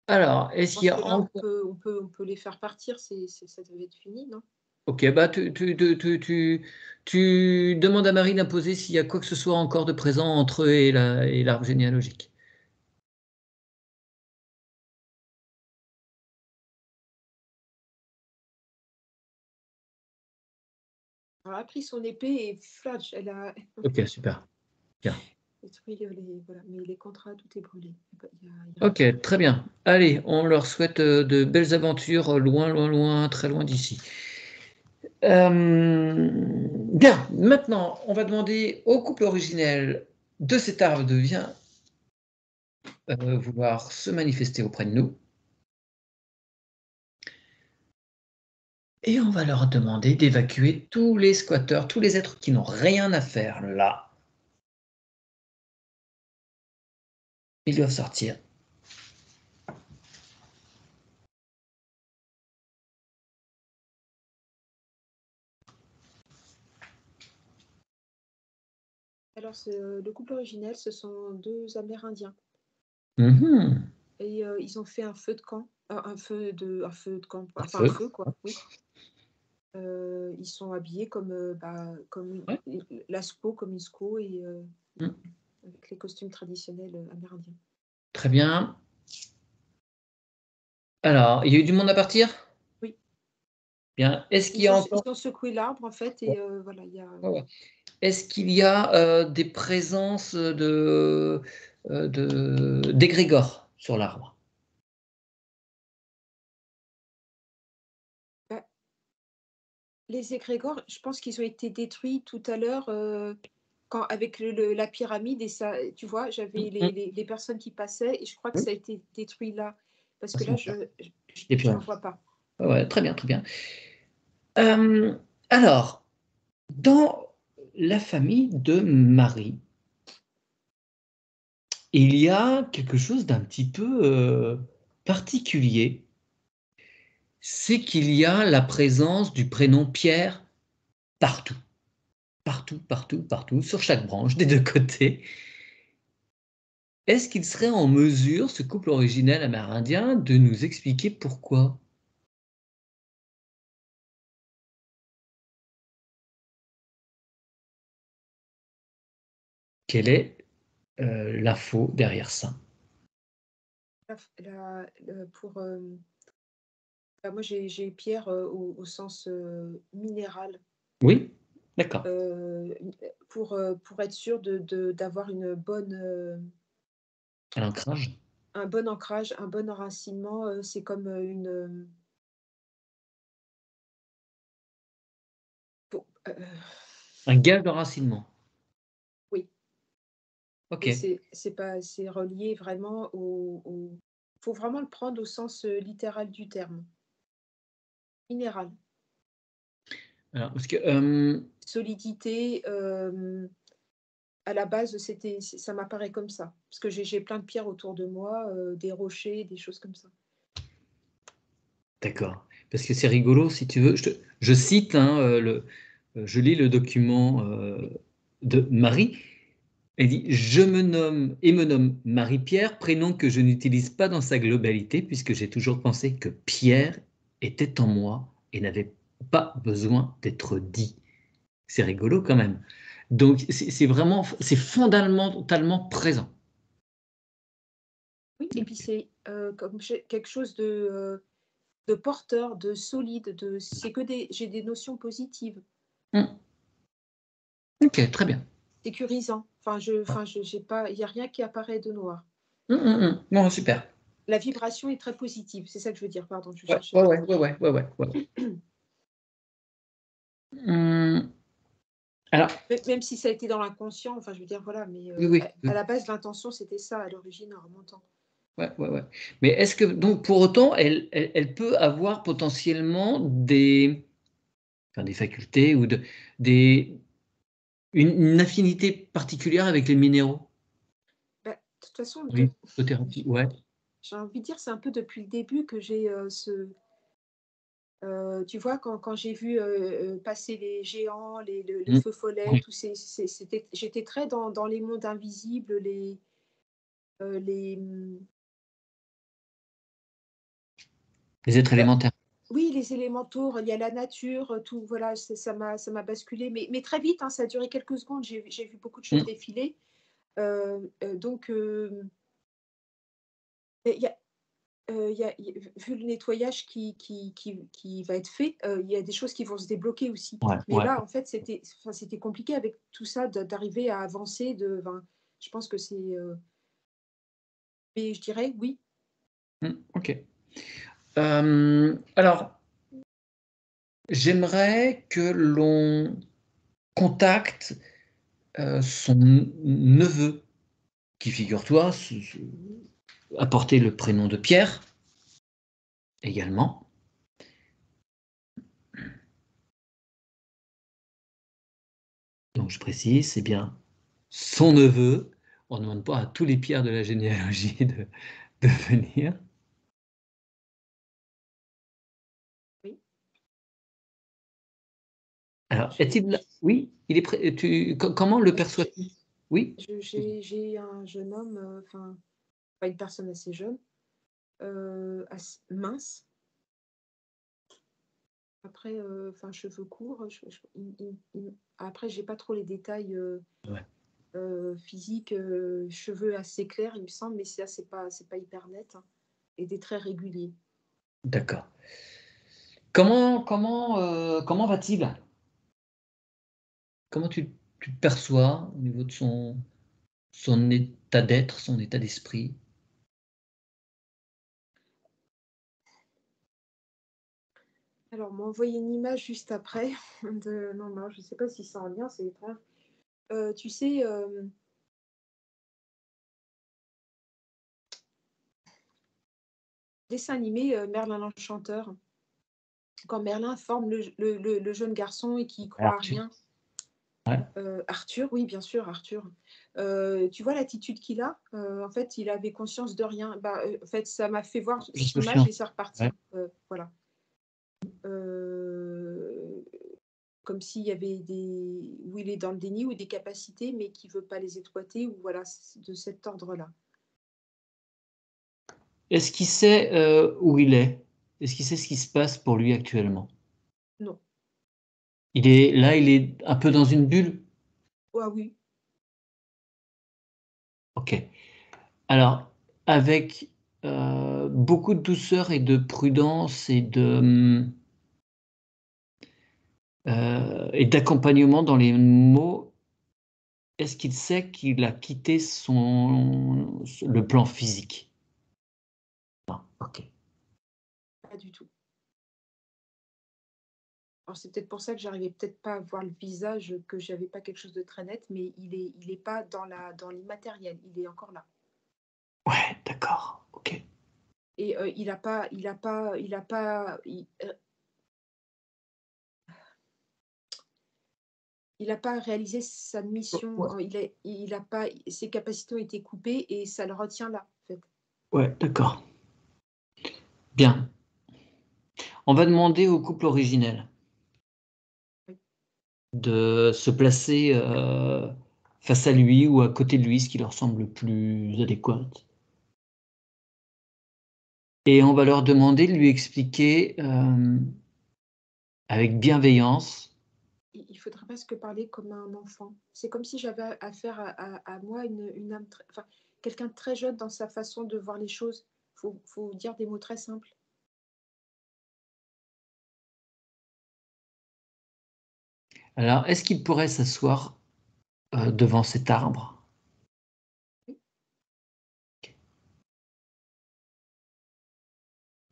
Alors, Je est-ce qu'il pense y que a là, encore... on peut les faire partir, ça devait être fini, non? Ok, bah tu demandes à Marie d'imposer s'il y a quoi que ce soit encore de présent entre eux et l'arbre généalogique. Elle a pris son épée et flash, elle a Ok, super. Bien. détruit voilà. Mais les contrats, tout est brûlé. Il y a Ok, très bien. Allez, on leur souhaite de belles aventures loin, loin, loin, très loin d'ici. Bien, maintenant, on va demander au couple originel de cet arbre de bien vouloir se manifester auprès de nous. Et on va leur demander d'évacuer tous les squatteurs, tous les êtres qui n'ont rien à faire là. Ils doivent sortir. Alors, le couple originel, ce sont 2 Amérindiens. Mhm. Et ils ont fait un feu de camp, un feu de camp, Un enfin un feu. feu, quoi, oui. Ils sont habillés comme Ouais. Lascaux, comme une squaw et Mm. avec les costumes traditionnels amérindiens. Très bien. Alors, il y a eu du monde à partir? Oui. Bien. Est-ce qu'il y a encore... Ils ont secoué l'arbre, en fait, et voilà, il y a... Ouais, ouais. Est-ce qu'il y a des présences d'égrégores sur l'arbre? Bah, les égrégores, je pense qu'ils ont été détruits tout à l'heure, quand avec la pyramide et ça, tu vois, j'avais Mhm. les personnes qui passaient et je crois que Oui, ça a été détruit là. Parce à que ce là, moment-là. je Et puis, j'en vois pas. ouais, ouais, très bien, très bien. Euh, alors, dans la famille de Marie, il y a quelque chose d'un petit peu particulier, c'est qu'il y a la présence du prénom Pierre partout, partout, partout, partout, sur chaque branche, des deux côtés. Est-ce qu'il serait en mesure, ce couple originel amérindien, de nous expliquer pourquoi? Quelle est l'info derrière ça? Pour, bah, moi, j'ai pierre au sens minéral, Oui, d'accord. pour être sûr d'avoir À l'ancrage. un bon ancrage, un bon enracinement. C'est comme pour- euh, Un gage d'enracinement. oui, Ok. et c'est relié vraiment faut vraiment le prendre au sens littéral du terme. Minéral, Alors, parce que, solidité. À la base, ça m'apparaît comme ça, parce que j'ai plein de pierres autour de moi, des rochers, des choses comme ça. d'accord. Parce que c'est rigolo, si tu veux. Je cite, hein, je lis le document Oui, de Marie. Elle dit: Je me nomme Marie-Pierre, prénom que je n'utilise pas dans sa globalité, puisque j'ai toujours pensé que Pierre était en moi et n'avait pas besoin d'être dit. C'est rigolo quand même. Donc, c'est vraiment, c'est fondamentalement présent. oui, et puis c'est comme quelque chose de porteur, de solide, j'ai des notions positives, Hmm. Ok, très bien. sécurisant. J'ai pas, il n'y a rien qui apparaît de noir. Bon, super. La vibration est très positive, c'est ça que je veux dire, pardon, je Ouais, cherchais ouais, le ouais, mot. ouais, ouais, ouais, ouais, ouais. Hum, alors, Même si ça a été dans l'inconscient, enfin, je veux dire, voilà, mais oui, oui, à oui. la base, l'intention, c'était ça, à l'origine, en remontant. Ouais, ouais, ouais. Mais est-ce que, donc, pour autant, elle peut avoir potentiellement enfin, des facultés ou des, une affinité particulière avec les minéraux? Bah, de toute façon, Oui, phytothérapie, ouais. j'ai envie de dire, c'est un peu depuis le début que j'ai Tu vois, quand j'ai vu passer les géants, les Mm. feux follets, Oui. j'étais très dans les mondes invisibles, les, Les êtres bah, élémentaires. oui, les élémentaux, il y a la nature, tout, voilà, ça m'a basculé, mais très vite, hein, ça a duré quelques secondes. J'ai vu beaucoup de choses Mm. défiler. Donc, il y a, vu le nettoyage qui va être fait, il y a des choses qui vont se débloquer aussi. Ouais, Mais ouais. là, en fait, c'était compliqué avec tout ça d'arriver à avancer, enfin, je pense que c'est, mais je dirais oui. Ok. Alors, j'aimerais que l'on contacte son neveu, qui, figure-toi, a porté le prénom de Pierre également. Donc, je précise, c'est bien son neveu. On ne demande pas à tous les Pierres de la généalogie de venir. Oui. Alors, J'ai est-il là? Oui, il est prêt. Comment le perçois-tu? Oui, j'ai un jeune homme, enfin, pas une personne assez jeune, mince. Après, enfin, cheveux courts, après, j'ai pas trop les détails ouais, physiques, cheveux assez clairs, il me semble, mais ça, c'est pas hyper net, hein, et des traits réguliers. d'accord. Comment va-t-il? Comment tu te perçois au niveau de son état d'être, son état d'esprit? Alors, on m'a envoyé une image juste après non, je sais pas si c'est en lien, c'est étrange. Tu sais, dessin animé, Merlin l'Enchanteur, quand Merlin forme le jeune garçon et qui croit à Arthur. rien. Ouais, Arthur, oui, bien sûr, Arthur. Tu vois l'attitude qu'il a? En fait, il avait conscience de rien. Bah, en fait, ça m'a fait voir cette image insouciant. et c'est Ouais. reparti. Voilà. Heu, Comme s'il y avait où il est dans le déni ou des capacités, mais qui veut pas les exploiter, ou voilà, c'est de cet ordre-là. Est-ce qu'il sait où il est? Est-ce qu'il sait ce qui se passe pour lui actuellement? Non. Il est un peu dans une bulle? Ah oui. Ok. Alors, avec beaucoup de douceur et de prudence et d'accompagnement dans les mots, est-ce qu'il sait qu'il a quitté le plan physique? Non, ok. Pas du tout. Alors c'est peut-être pour ça que j'arrivais peut-être pas à voir le visage, que j'avais pas quelque chose de très net, mais il est pas dans l'immatériel, il est encore là. Ouais, d'accord, ok. Et il a pas réalisé sa mission, Ouais, il a pas, ses capacités ont été coupées et ça le retient là, en fait. ouais, d'accord. Bien. On va demander au couple originel Oui. de se placer face à lui ou à côté de lui, ce qui leur semble le plus adéquat. Et on va leur demander de lui expliquer avec bienveillance. Il faudrait presque parler comme un enfant. C'est comme si j'avais affaire à moi, une âme très, enfin, quelqu'un de très jeune dans sa façon de voir les choses. Faut dire des mots très simples. Alors, est-ce qu'il pourrait s'asseoir devant cet arbre? Oui.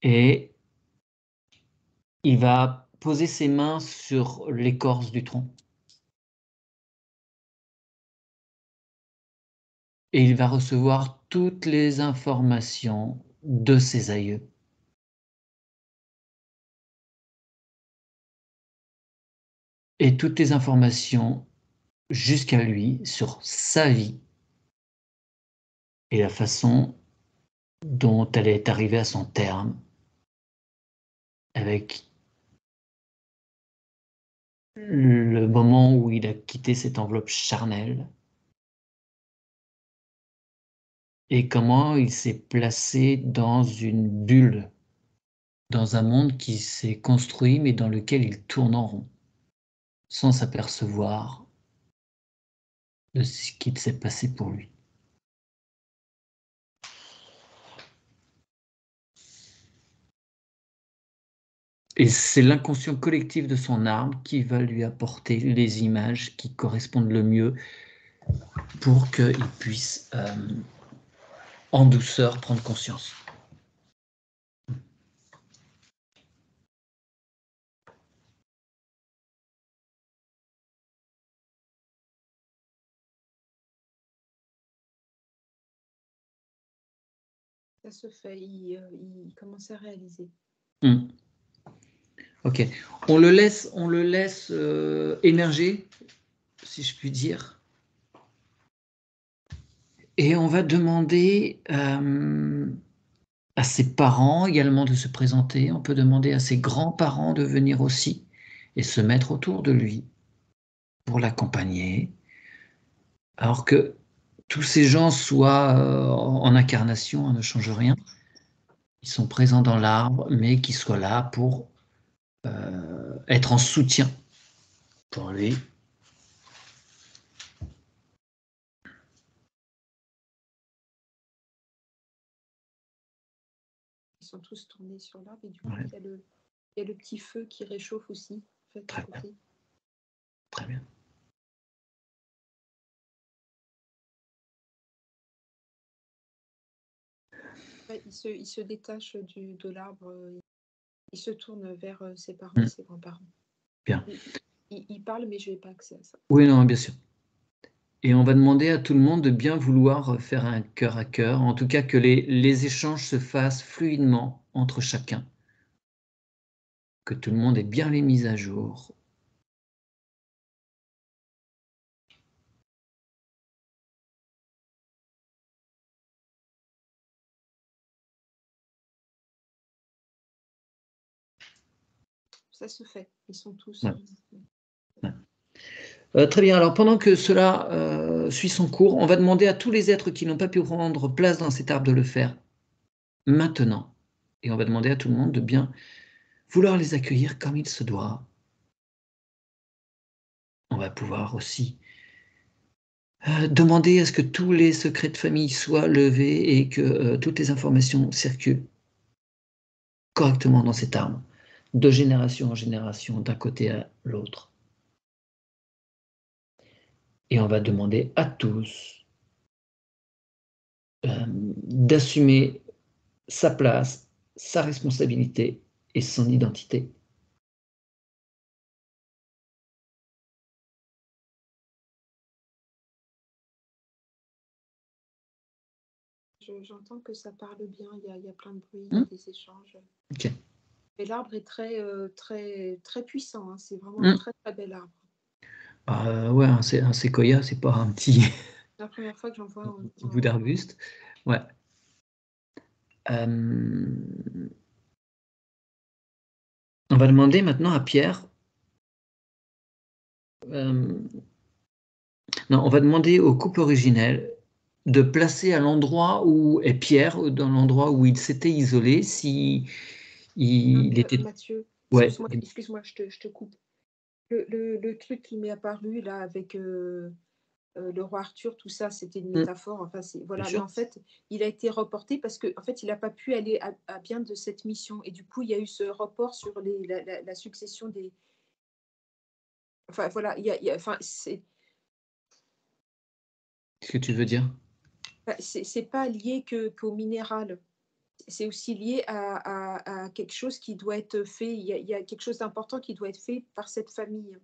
Et il va poser ses mains sur l'écorce du tronc. Et il va recevoir toutes les informations de ses aïeux. Et toutes les informations jusqu'à lui sur sa vie et la façon dont elle est arrivée à son terme avec le moment où il a quitté cette enveloppe charnelle et comment il s'est placé dans une bulle, dans un monde qui s'est construit mais dans lequel il tourne en rond, sans s'apercevoir de ce qui s'est passé pour lui. Et c'est l'inconscient collectif de son arme qui va lui apporter les images qui correspondent le mieux pour qu'il puisse en douceur prendre conscience. Ça se fait, il commence à réaliser. Ok, on le laisse émerger, si je puis dire. Et on va demander à ses parents également de se présenter. On peut demander à ses grands-parents de venir aussi et se mettre autour de lui pour l'accompagner. Alors que tous ces gens soient en incarnation, ne change rien. Ils sont présents dans l'arbre, mais qu'ils soient là pour être en soutien pour lui. Ils sont tous tournés sur l'arbre et du coup, il y a le petit feu qui réchauffe aussi, en fait, à côté. Très bien. Ouais, il se détache de l'arbre, il se tourne vers ses parents et ses grands-parents. Bien. Il parle, mais je n'ai pas accès à ça. Oui, non, bien sûr. Et on va demander à tout le monde de bien vouloir faire un cœur à cœur, en tout cas que les échanges se fassent fluidement entre chacun, que tout le monde ait bien les mises à jour. Ça se fait, ils sont tous... Ouais. Très bien, alors pendant que cela suit son cours, on va demander à tous les êtres qui n'ont pas pu prendre place dans cet arbre de le faire maintenant. Et on va demander à tout le monde de bien vouloir les accueillir comme il se doit. On va pouvoir aussi demander à ce que tous les secrets de famille soient levés et que toutes les informations circulent correctement dans cet arbre, de génération en génération, d'un côté à l'autre. Et on va demander à tous d'assumer sa place, sa responsabilité et son identité. J'entends que ça parle bien, il y a plein de bruit, il y a des échanges. Okay. Et l'arbre est très puissant, hein. C'est vraiment un très très bel arbre. Ouais, un séquoia, c'est pas un petit, la première fois que j'en vois un petit bout d'arbuste. Ouais. On va demander maintenant à Pierre. Non, on va demander au couple originel de placer à l'endroit où est Pierre, dans l'endroit où il s'était isolé, si il était... Mathieu, Ouais. excuse-moi, je te coupe. Le truc qui m'est apparu là avec le roi Arthur, tout ça, c'était une métaphore. Enfin, voilà. Mais en fait, il a été reporté parce que en fait, il n'a pas pu aller à bien de cette mission. Et du coup, il y a eu ce report sur la succession des. Enfin, voilà, enfin, c'est. Qu'est-ce que tu veux dire? C'est pas lié qu'au minéral. C'est aussi lié à quelque chose qui doit être fait. Il y a quelque chose d'important qui doit être fait par cette famille.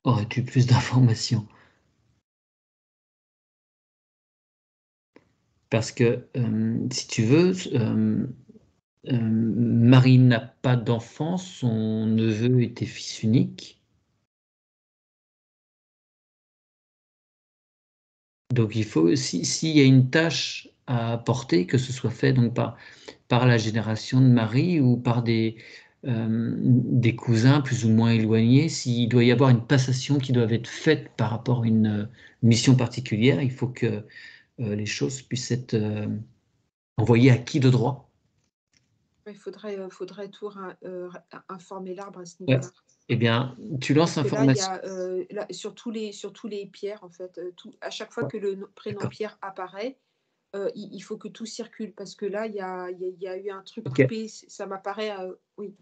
Aurais-tu plus d'informations? Parce que, si tu veux, Marie n'a pas d'enfant, son neveu était fils unique. Donc il faut, s'il y a une tâche à apporter, que ce soit fait donc par la génération de Marie ou par des cousins plus ou moins éloignés, s'il doit y avoir une passation qui doit être faite par rapport à une mission particulière, il faut que les choses puissent être envoyées à qui de droit. Il faudrait tout informer l'arbre à ce Ouais. niveau-là. Eh bien, tu lances Parce que là, il y information. a sur tous les Pierre, en fait, à chaque fois que le prénom D'accord. Pierre apparaît, il faut que tout circule parce que là, il y a eu un truc Ok. coupé, ça m'apparaît, oui.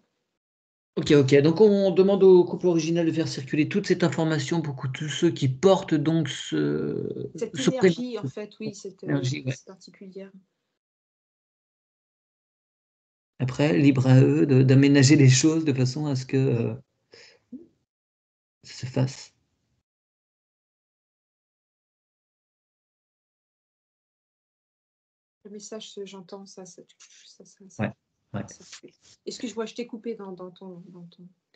Ok. Donc on demande au couple original de faire circuler toute cette information pour que tous ceux qui portent donc Cette ce prénom, énergie, en fait, oui, cette énergie, ouais. particulière. Après, libre à eux d'aménager les choses de façon à ce que ça se fasse. Le message, j'entends ça. Ouais. Est-ce que je t'ai coupé dans ton...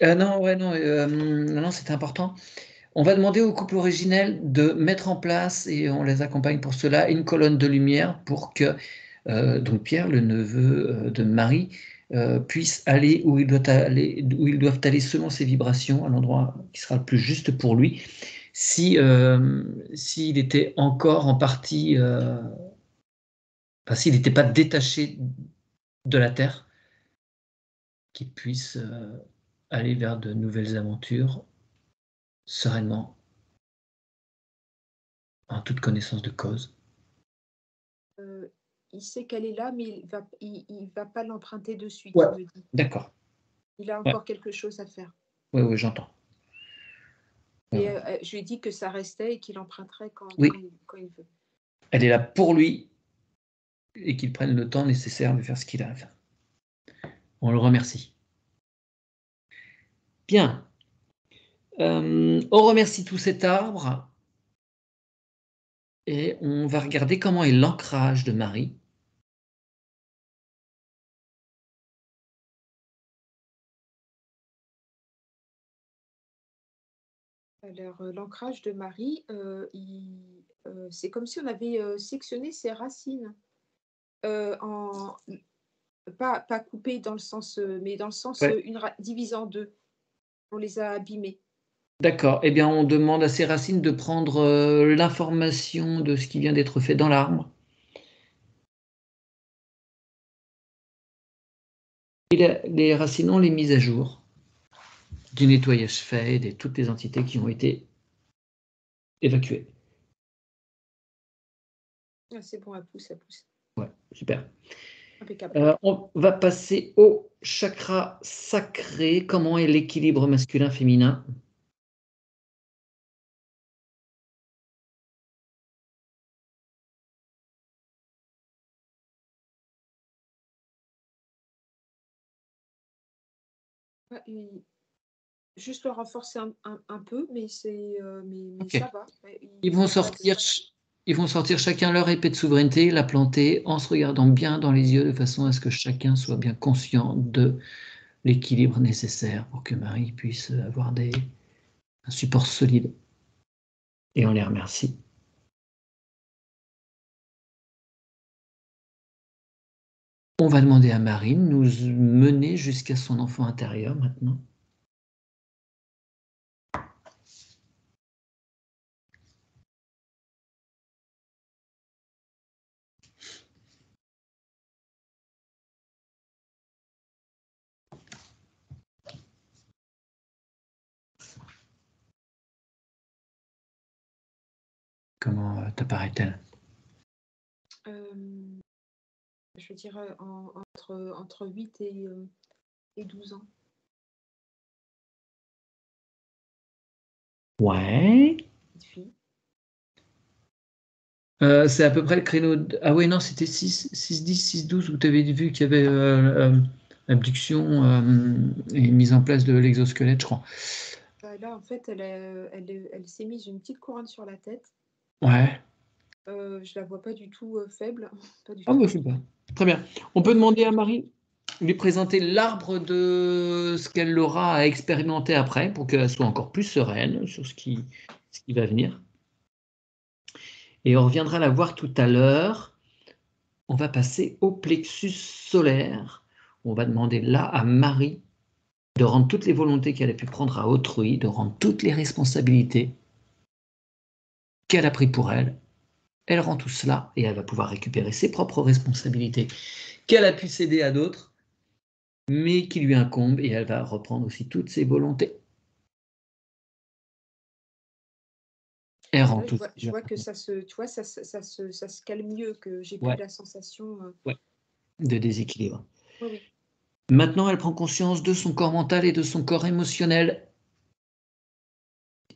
Non, c'était important. On va demander au couple originel de mettre en place, et on les accompagne pour cela, une colonne de lumière pour que donc Pierre, le neveu de Marie, puisse aller où ils doivent aller selon ses vibrations, à l'endroit qui sera le plus juste pour lui. S'il était encore en partie, s'il n'était pas détaché de la Terre, qu'il puisse aller vers de nouvelles aventures sereinement, en toute connaissance de cause. Il sait qu'elle est là, mais il va pas l'emprunter de suite, Ouais. il me dit. D'accord. Il a encore quelque chose à faire. Oui, j'entends. Et je lui ai dit que ça restait et qu'il emprunterait quand il veut. Elle est là pour lui et qu'il prenne le temps nécessaire de faire ce qu'il a à faire. On le remercie. Bien. On remercie tout cet arbre et on va regarder comment est l'ancrage de Marie. Alors, l'ancrage de Marie, c'est comme si on avait sectionné ses racines, pas coupées dans le sens, mais dans le sens Ouais. divisé en deux. On les a abîmées. D'accord. Eh bien, on demande à ces racines de prendre l'information de ce qui vient d'être fait dans l'arbre. Et les racines, on les mise à jour. Du nettoyage fait, de toutes les entités qui ont été évacuées. Ah, c'est bon, elle pousse. Ouais, super. Impeccable. On va passer au chakra sacré. Comment est l'équilibre masculin-féminin? Ouais, juste le renforcer un peu, mais Okay. ça va. Ouais, Ils vont sortir chacun leur épée de souveraineté, la planter en se regardant bien dans les yeux de façon à ce que chacun soit bien conscient de l'équilibre nécessaire pour que Marie puisse avoir un support solide. Et on les remercie. On va demander à Marie de nous mener jusqu'à son enfant intérieur maintenant. Comment t'apparaît-elle? Je dirais entre 8 et 12 ans. Ouais. Petite fille. C'est à peu près le créneau. Ah oui, non, c'était 6-10, 6-12 où tu avais vu qu'il y avait abduction et mise en place de l'exosquelette, je crois. Là, en fait, elle s'est mise une petite couronne sur la tête. Ouais. Je la vois pas du tout faible. Pas du Ah tout. bah super. Très bien. On peut demander à Marie de lui présenter l'arbre de ce qu'elle aura à expérimenter après pour qu'elle soit encore plus sereine sur ce qui va venir. Et on reviendra la voir tout à l'heure. On va passer au plexus solaire. On va demander là à Marie de rendre toutes les volontés qu'elle a pu prendre à autrui, de rendre toutes les responsabilités qu'elle a prises pour elle. Elle rend tout cela et elle va pouvoir récupérer ses propres responsabilités qu'elle a pu céder à d'autres, mais qui lui incombent, et elle va reprendre aussi toutes ses volontés. Elle rend tout. Je vois que ça se, tu vois, ça se calme mieux, que j'ai plus Ouais. la sensation De déséquilibre. Oui, oui. Maintenant, elle prend conscience de son corps mental et de son corps émotionnel.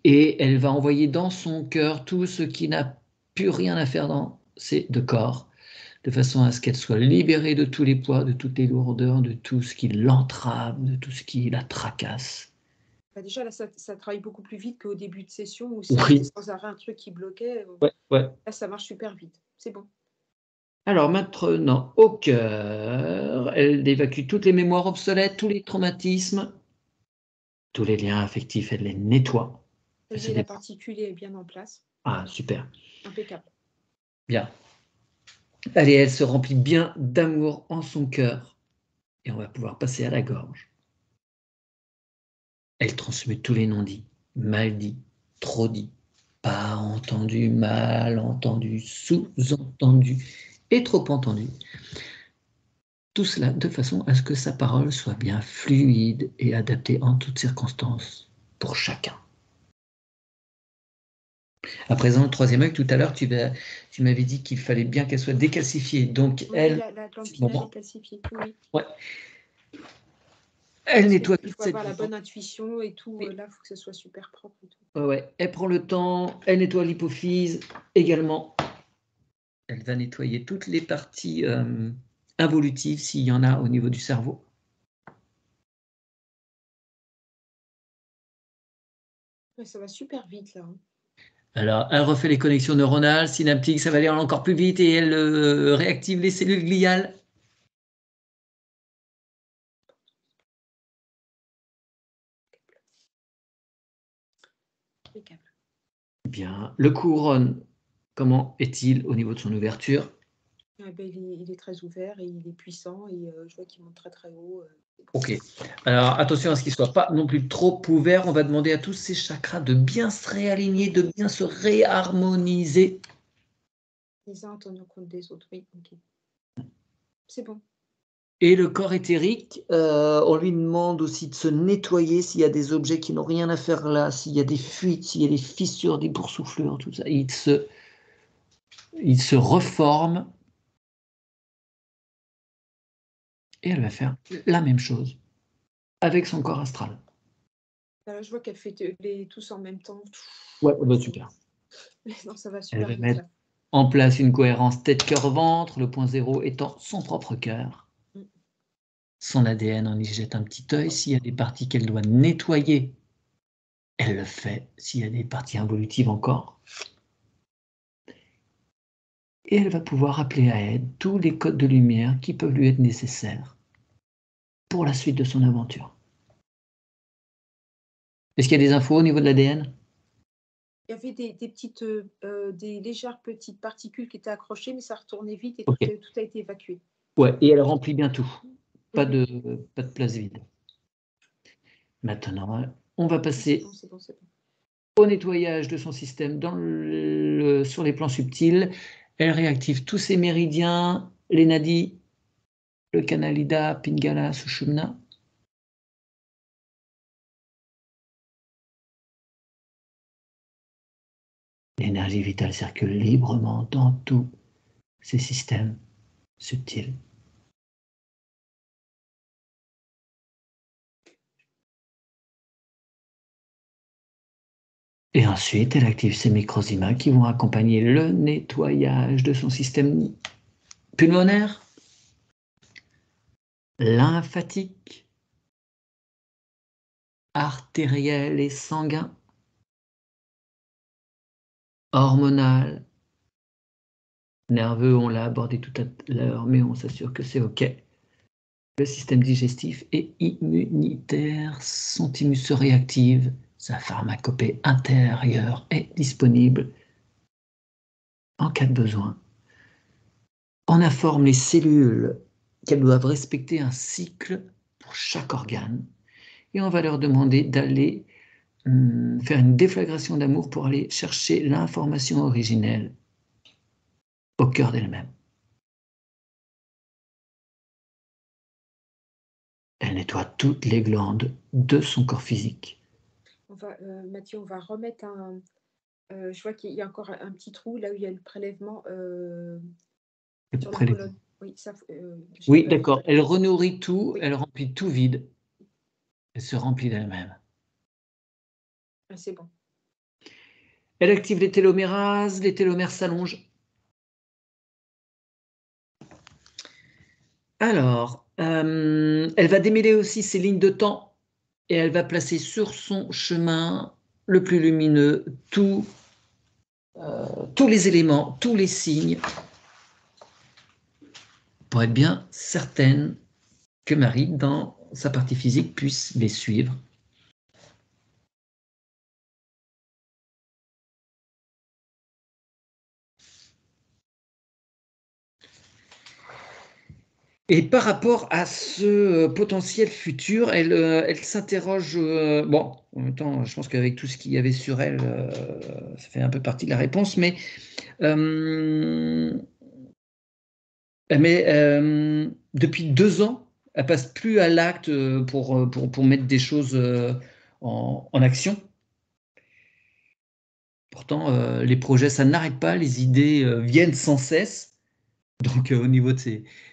Et elle va envoyer dans son cœur tout ce qui n'a plus rien à faire dans ces deux corps, de façon à ce qu'elle soit libérée de tous les poids, de toutes les lourdeurs, de tout ce qui l'entrave, de tout ce qui la tracasse. Bah déjà, là, ça travaille beaucoup plus vite qu'au début de session où Oui. c'était sans arrêt un truc qui bloquait. Ouais. Là, ça marche super vite. C'est bon. Alors maintenant, au cœur, elle évacue toutes les mémoires obsolètes, tous les traumatismes, tous les liens affectifs, elle les nettoie. La particule est bien en place. Ah, super. Impeccable. Bien. Allez, elle se remplit bien d'amour en son cœur. Et on va pouvoir passer à la gorge. Elle transmet tous les non-dits, mal dits, trop dits, pas entendu, mal entendu, sous-entendu et trop entendu. Tout cela de façon à ce que sa parole soit bien fluide et adaptée en toutes circonstances pour chacun. À présent, le troisième œil, tout à l'heure, tu m'avais dit qu'il fallait bien qu'elle soit décalcifiée. Donc, oui, elle. la glande pinale est calcifiée. Oui. Ouais. Elle nettoie. Il faut avoir la bonne intuition et tout. Oui. Là, il faut que ce soit super propre. Et tout. Ouais. Elle prend le temps, elle nettoie l'hypophyse également. Elle va nettoyer toutes les parties involutives s'il y en a au niveau du cerveau. Ouais, ça va super vite là. Hein. Alors, elle refait les connexions neuronales, synaptiques, ça va aller encore plus vite et elle réactive les cellules gliales. Bien. Le couronne, comment est-il au niveau de son ouverture? Il est très ouvert et il est puissant et je vois qu'il monte très très haut. Ok. Alors attention à ce qu'il ne soit pas non plus trop ouvert. On va demander à tous ces chakras de bien se réaligner, de bien se réharmoniser. Les uns en tenant compte des autres, oui. Okay. C'est bon. Et le corps éthérique, on lui demande aussi de se nettoyer s'il y a des objets qui n'ont rien à faire là, s'il y a des fuites, s'il y a des fissures, des boursouflures, tout ça. Il se reforme. Et elle va faire la même chose avec son corps astral. Là, je vois qu'elle fait tous en même temps. Ouais, bah super. Non, ça va super Elle va vite, mettre là. en place une cohérence tête-cœur-ventre, le point zéro étant son propre cœur. Son ADN en y jette un petit œil. S'il y a des parties qu'elle doit nettoyer, elle le fait. S'il y a des parties involutives encore. Et elle va pouvoir appeler à aide tous les codes de lumière qui peuvent lui être nécessaires pour la suite de son aventure. Est-ce qu'il y a des infos au niveau de l'ADN? Il y avait des légères petites particules qui étaient accrochées, mais ça retournait vite et okay. tout a été évacué. Ouais, et elle remplit bien tout. Pas de place vide. Maintenant, on va passer c'est bon. au nettoyage de son système sur les plans subtils. Elle réactive tous ses méridiens, les nadis, le canal Ida, Pingala, Sushumna. L'énergie vitale circule librement dans tous ces systèmes subtils. Et ensuite, elle active ses microzymas qui vont accompagner le nettoyage de son système pulmonaire, lymphatique, artériel et sanguin, hormonal, nerveux, on l'a abordé tout à l'heure, mais on s'assure que c'est OK. Le système digestif et immunitaire, son thymus se réactive, sa pharmacopée intérieure est disponible en cas de besoin. On informe les cellules qu'elles doivent respecter un cycle pour chaque organe. Et on va leur demander d'aller faire une déflagration d'amour pour aller chercher l'information originelle au cœur d'elle-même. Elle nettoie toutes les glandes de son corps physique. Mathieu, on va remettre un. Je vois qu'il y a encore un petit trou là où il y a le prélèvement sur la colonne. Oui, ça. Oui, d'accord. Elle renourrit tout, oui. Elle remplit tout vide. Elle se remplit d'elle-même. Ah, c'est bon. Elle active les télomères s'allongent. Alors, elle va démêler aussi ses lignes de temps et elle va placer sur son chemin le plus lumineux tous les éléments, tous les signes, pour être bien certaine que Marie, dans sa partie physique, puisse les suivre. Et par rapport à ce potentiel futur, elle s'interroge. Bon, en même temps, je pense qu'avec tout ce qu'il y avait sur elle, ça fait un peu partie de la réponse, mais depuis 2 ans, elle passe plus à l'acte pour mettre des choses en action. Pourtant, les projets, ça n'arrête pas, les idées viennent sans cesse. Donc, au niveau de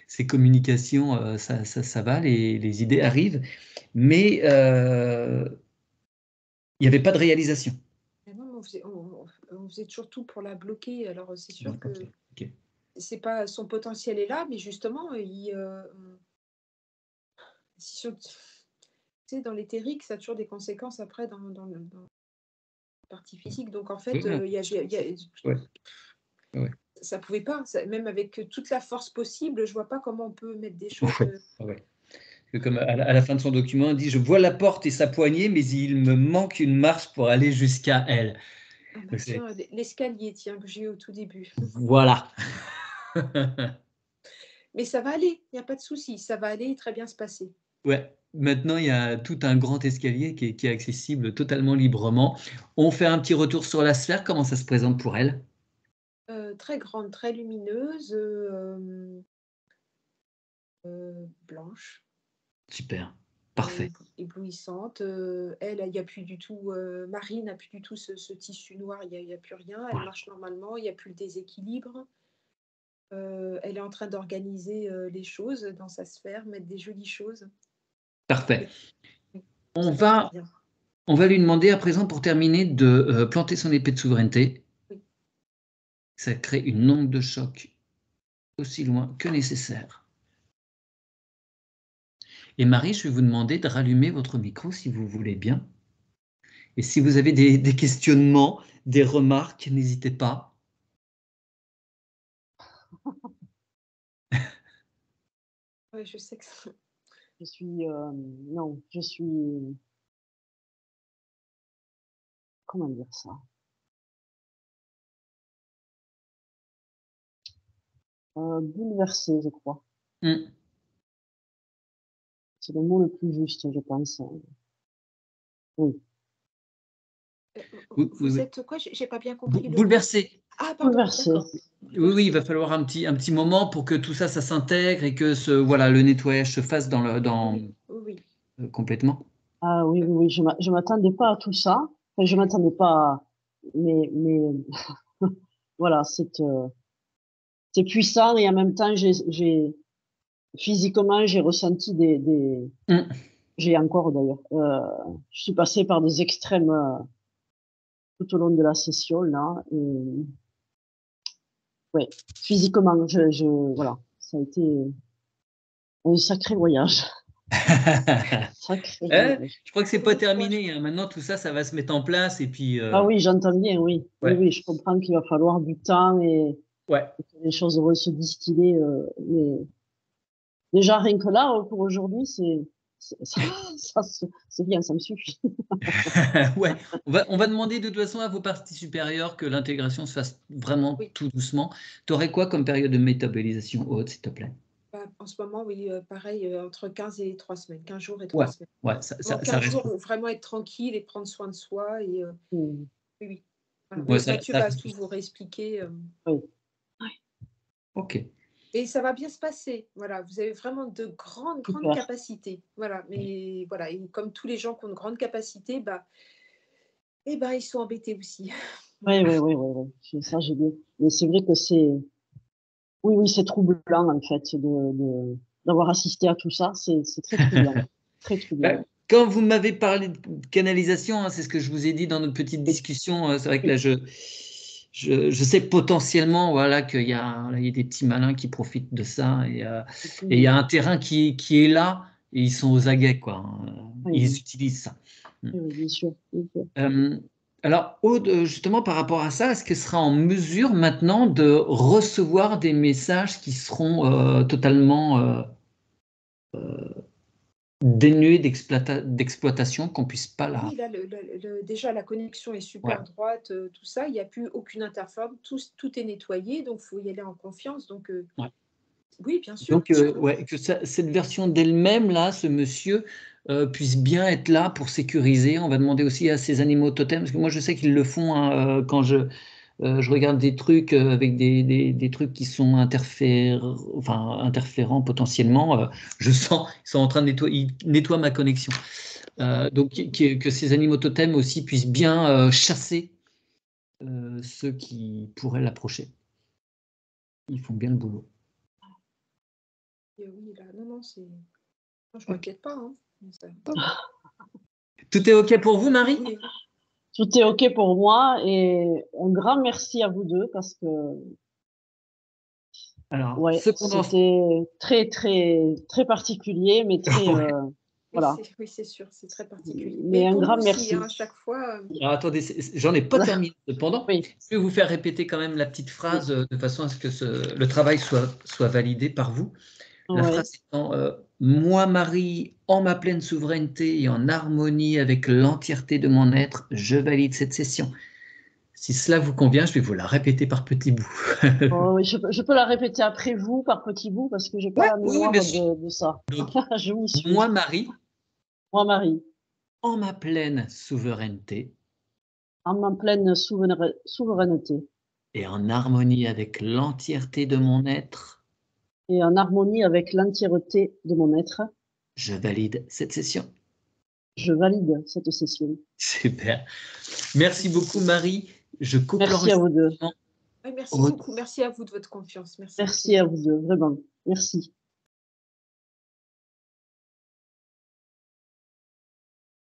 ces communications, ça va, les idées arrivent, mais il n'y avait pas de réalisation. Ah non, on faisait toujours tout pour la bloquer. Alors, c'est sûr Donc, que ok. c'est pas son potentiel est là, mais justement, tu sais, dans l'éthérique, ça a toujours des conséquences après dans la partie physique. Donc, en fait, Oui, ouais, ouais. ça pouvait pas. Même avec toute la force possible, je vois pas comment on peut mettre des choses. Ouais, ouais. Comme à la fin de son document, elle dit: je vois la porte et sa poignée, mais il me manque une marche pour aller jusqu'à elle. Ah bah Donc, tiens, l'escalier, tiens, que j'ai eu au tout début. voilà. Mais ça va aller, il n'y a pas de souci, ça va aller très bien se passer. Ouais. Maintenant, il y a tout un grand escalier qui est accessible totalement librement. On fait un petit retour sur la sphère. Comment ça se présente pour elle? Très grande, très lumineuse, blanche, Super, parfait. éblouissante. Elle, il n'y a plus du tout, Marie n'a plus du tout ce tissu noir, il y a plus rien. Elle Voilà. marche normalement, il n'y a plus le déséquilibre. Elle est en train d'organiser les choses dans sa sphère, mettre des jolies choses. Parfait. Oui, On ça va très va, bien. on va lui demander à présent, pour terminer, de planter son épée de souveraineté. Oui. Ça crée une onde de choc aussi loin que nécessaire. Et Marie, je vais vous demander de rallumer votre micro si vous voulez bien. Et si vous avez des questionnements, des remarques, n'hésitez pas. Ouais, je sais que ça. Je suis, non, je suis, comment dire ça? Bouleversée, je crois. C'est le mot le plus juste, je pense. Oui. Vous êtes quoi? J'ai pas bien compris le mot. Bouleversé. Ah pardon, Bouleversée. d'accord. Oui, il va falloir un petit moment pour que tout ça s'intègre et que le nettoyage se fasse Oui. complètement. Ah oui, oui, oui, je m'attendais pas à tout ça. Enfin, je m'attendais pas, mais voilà, c'est puissant et en même temps, physiquement, j'ai ressenti j'ai encore d'ailleurs, je suis passée par des extrêmes tout au long de la session là. Et, ouais, physiquement, voilà, ça a été un sacré voyage. Sacré voyage. Je crois que c'est Bon pas courage. terminé, hein. Maintenant, tout ça, ça va se mettre en place et puis. Ah oui, j'entends bien, oui. Oui, Ouais. oui, je comprends qu'il va falloir du temps et Ouais. que les choses vont se distiller. Mais déjà, rien que là, pour aujourd'hui, c'est c'est bien, ça me suffit. Ouais, on va demander de toute façon à vos parties supérieures que l'intégration se fasse vraiment tout doucement. Tu aurais quoi comme période de métabolisation haute, s'il te plaît? En ce moment, oui, pareil, entre 15 et 3 semaines, 15 jours et 3 Ouais, semaines. ouais, ça 15 reste. jours, vraiment être tranquille et prendre soin de soi. Et, Mmh. oui. Voilà. Ouais, Mathieu va tout vous réexpliquer. Oui. Ok. Et ça va bien se passer. Voilà, vous avez vraiment de grandes Super. capacités. Voilà, mais voilà, et comme tous les gens qui ont de grandes capacités, ils sont embêtés aussi. Oui. Ça, j'ai bien. Mais c'est vrai que oui, c'est troublant, en fait, d'avoir assisté à tout ça. C'est très troublant. Très troublant. Quand vous m'avez parlé de canalisation, hein, c'est ce que je vous ai dit dans notre petite discussion. C'est vrai que là, je sais potentiellement, voilà, qu'il y a des petits malins qui profitent de ça. Et il y a un terrain qui est là et ils sont aux aguets, quoi. Ils utilisent ça. Oui, bien sûr. Alors, Aude, justement, par rapport à ça, est-ce qu'elle sera en mesure maintenant de recevoir des messages qui seront totalement dénués d'exploitation, qu'on puisse pas la... Oui, là, déjà, la connexion est super droite, tout ça. Il n'y a plus aucune interférence, tout est nettoyé, donc il faut y aller en confiance. Donc, oui, bien sûr. Donc, que cette version d'elle-même, là, ce monsieur, puisse bien être là pour sécuriser. On va demander aussi à ces animaux totems, parce que moi, je sais qu'ils le font hein, quand je regarde des trucs avec des trucs qui sont interférents potentiellement. Je sens qu'ils sont en train de nettoyer, ils nettoient ma connexion. Donc, que ces animaux totems aussi puissent bien chasser ceux qui pourraient l'approcher. Ils font bien le boulot. Et oui, là, non, je ne m'inquiète pas. Hein. Tout est OK pour vous, Marie? Oui. Tout est OK pour moi et un grand merci à vous deux parce que Alors, c'était très particulier, mais très voilà. Oui, c'est sûr, c'est très particulier. Mais un pour grand nous merci. aussi, à chaque fois. Alors, attendez, j'en ai pas terminé. Cependant, Oui. je vais vous faire répéter quand même la petite phrase de façon à ce que le travail soit validé par vous. La phrase étant moi, Marie, en ma pleine souveraineté et en harmonie avec l'entièreté de mon être, je valide cette session. Si cela vous convient, je vais vous la répéter par petits bouts. Oui, je peux la répéter après vous, par petits bouts, parce que j'ai pas la mémoire de ça. Donc, je vous suis. moi, Marie, en ma pleine souveraineté et en harmonie avec l'entièreté de mon être, je valide cette session. Super. Merci beaucoup, Marie. Je coupe Merci à vous deux. Merci beaucoup. Merci à vous de votre confiance. Merci à vous deux, vraiment. Merci.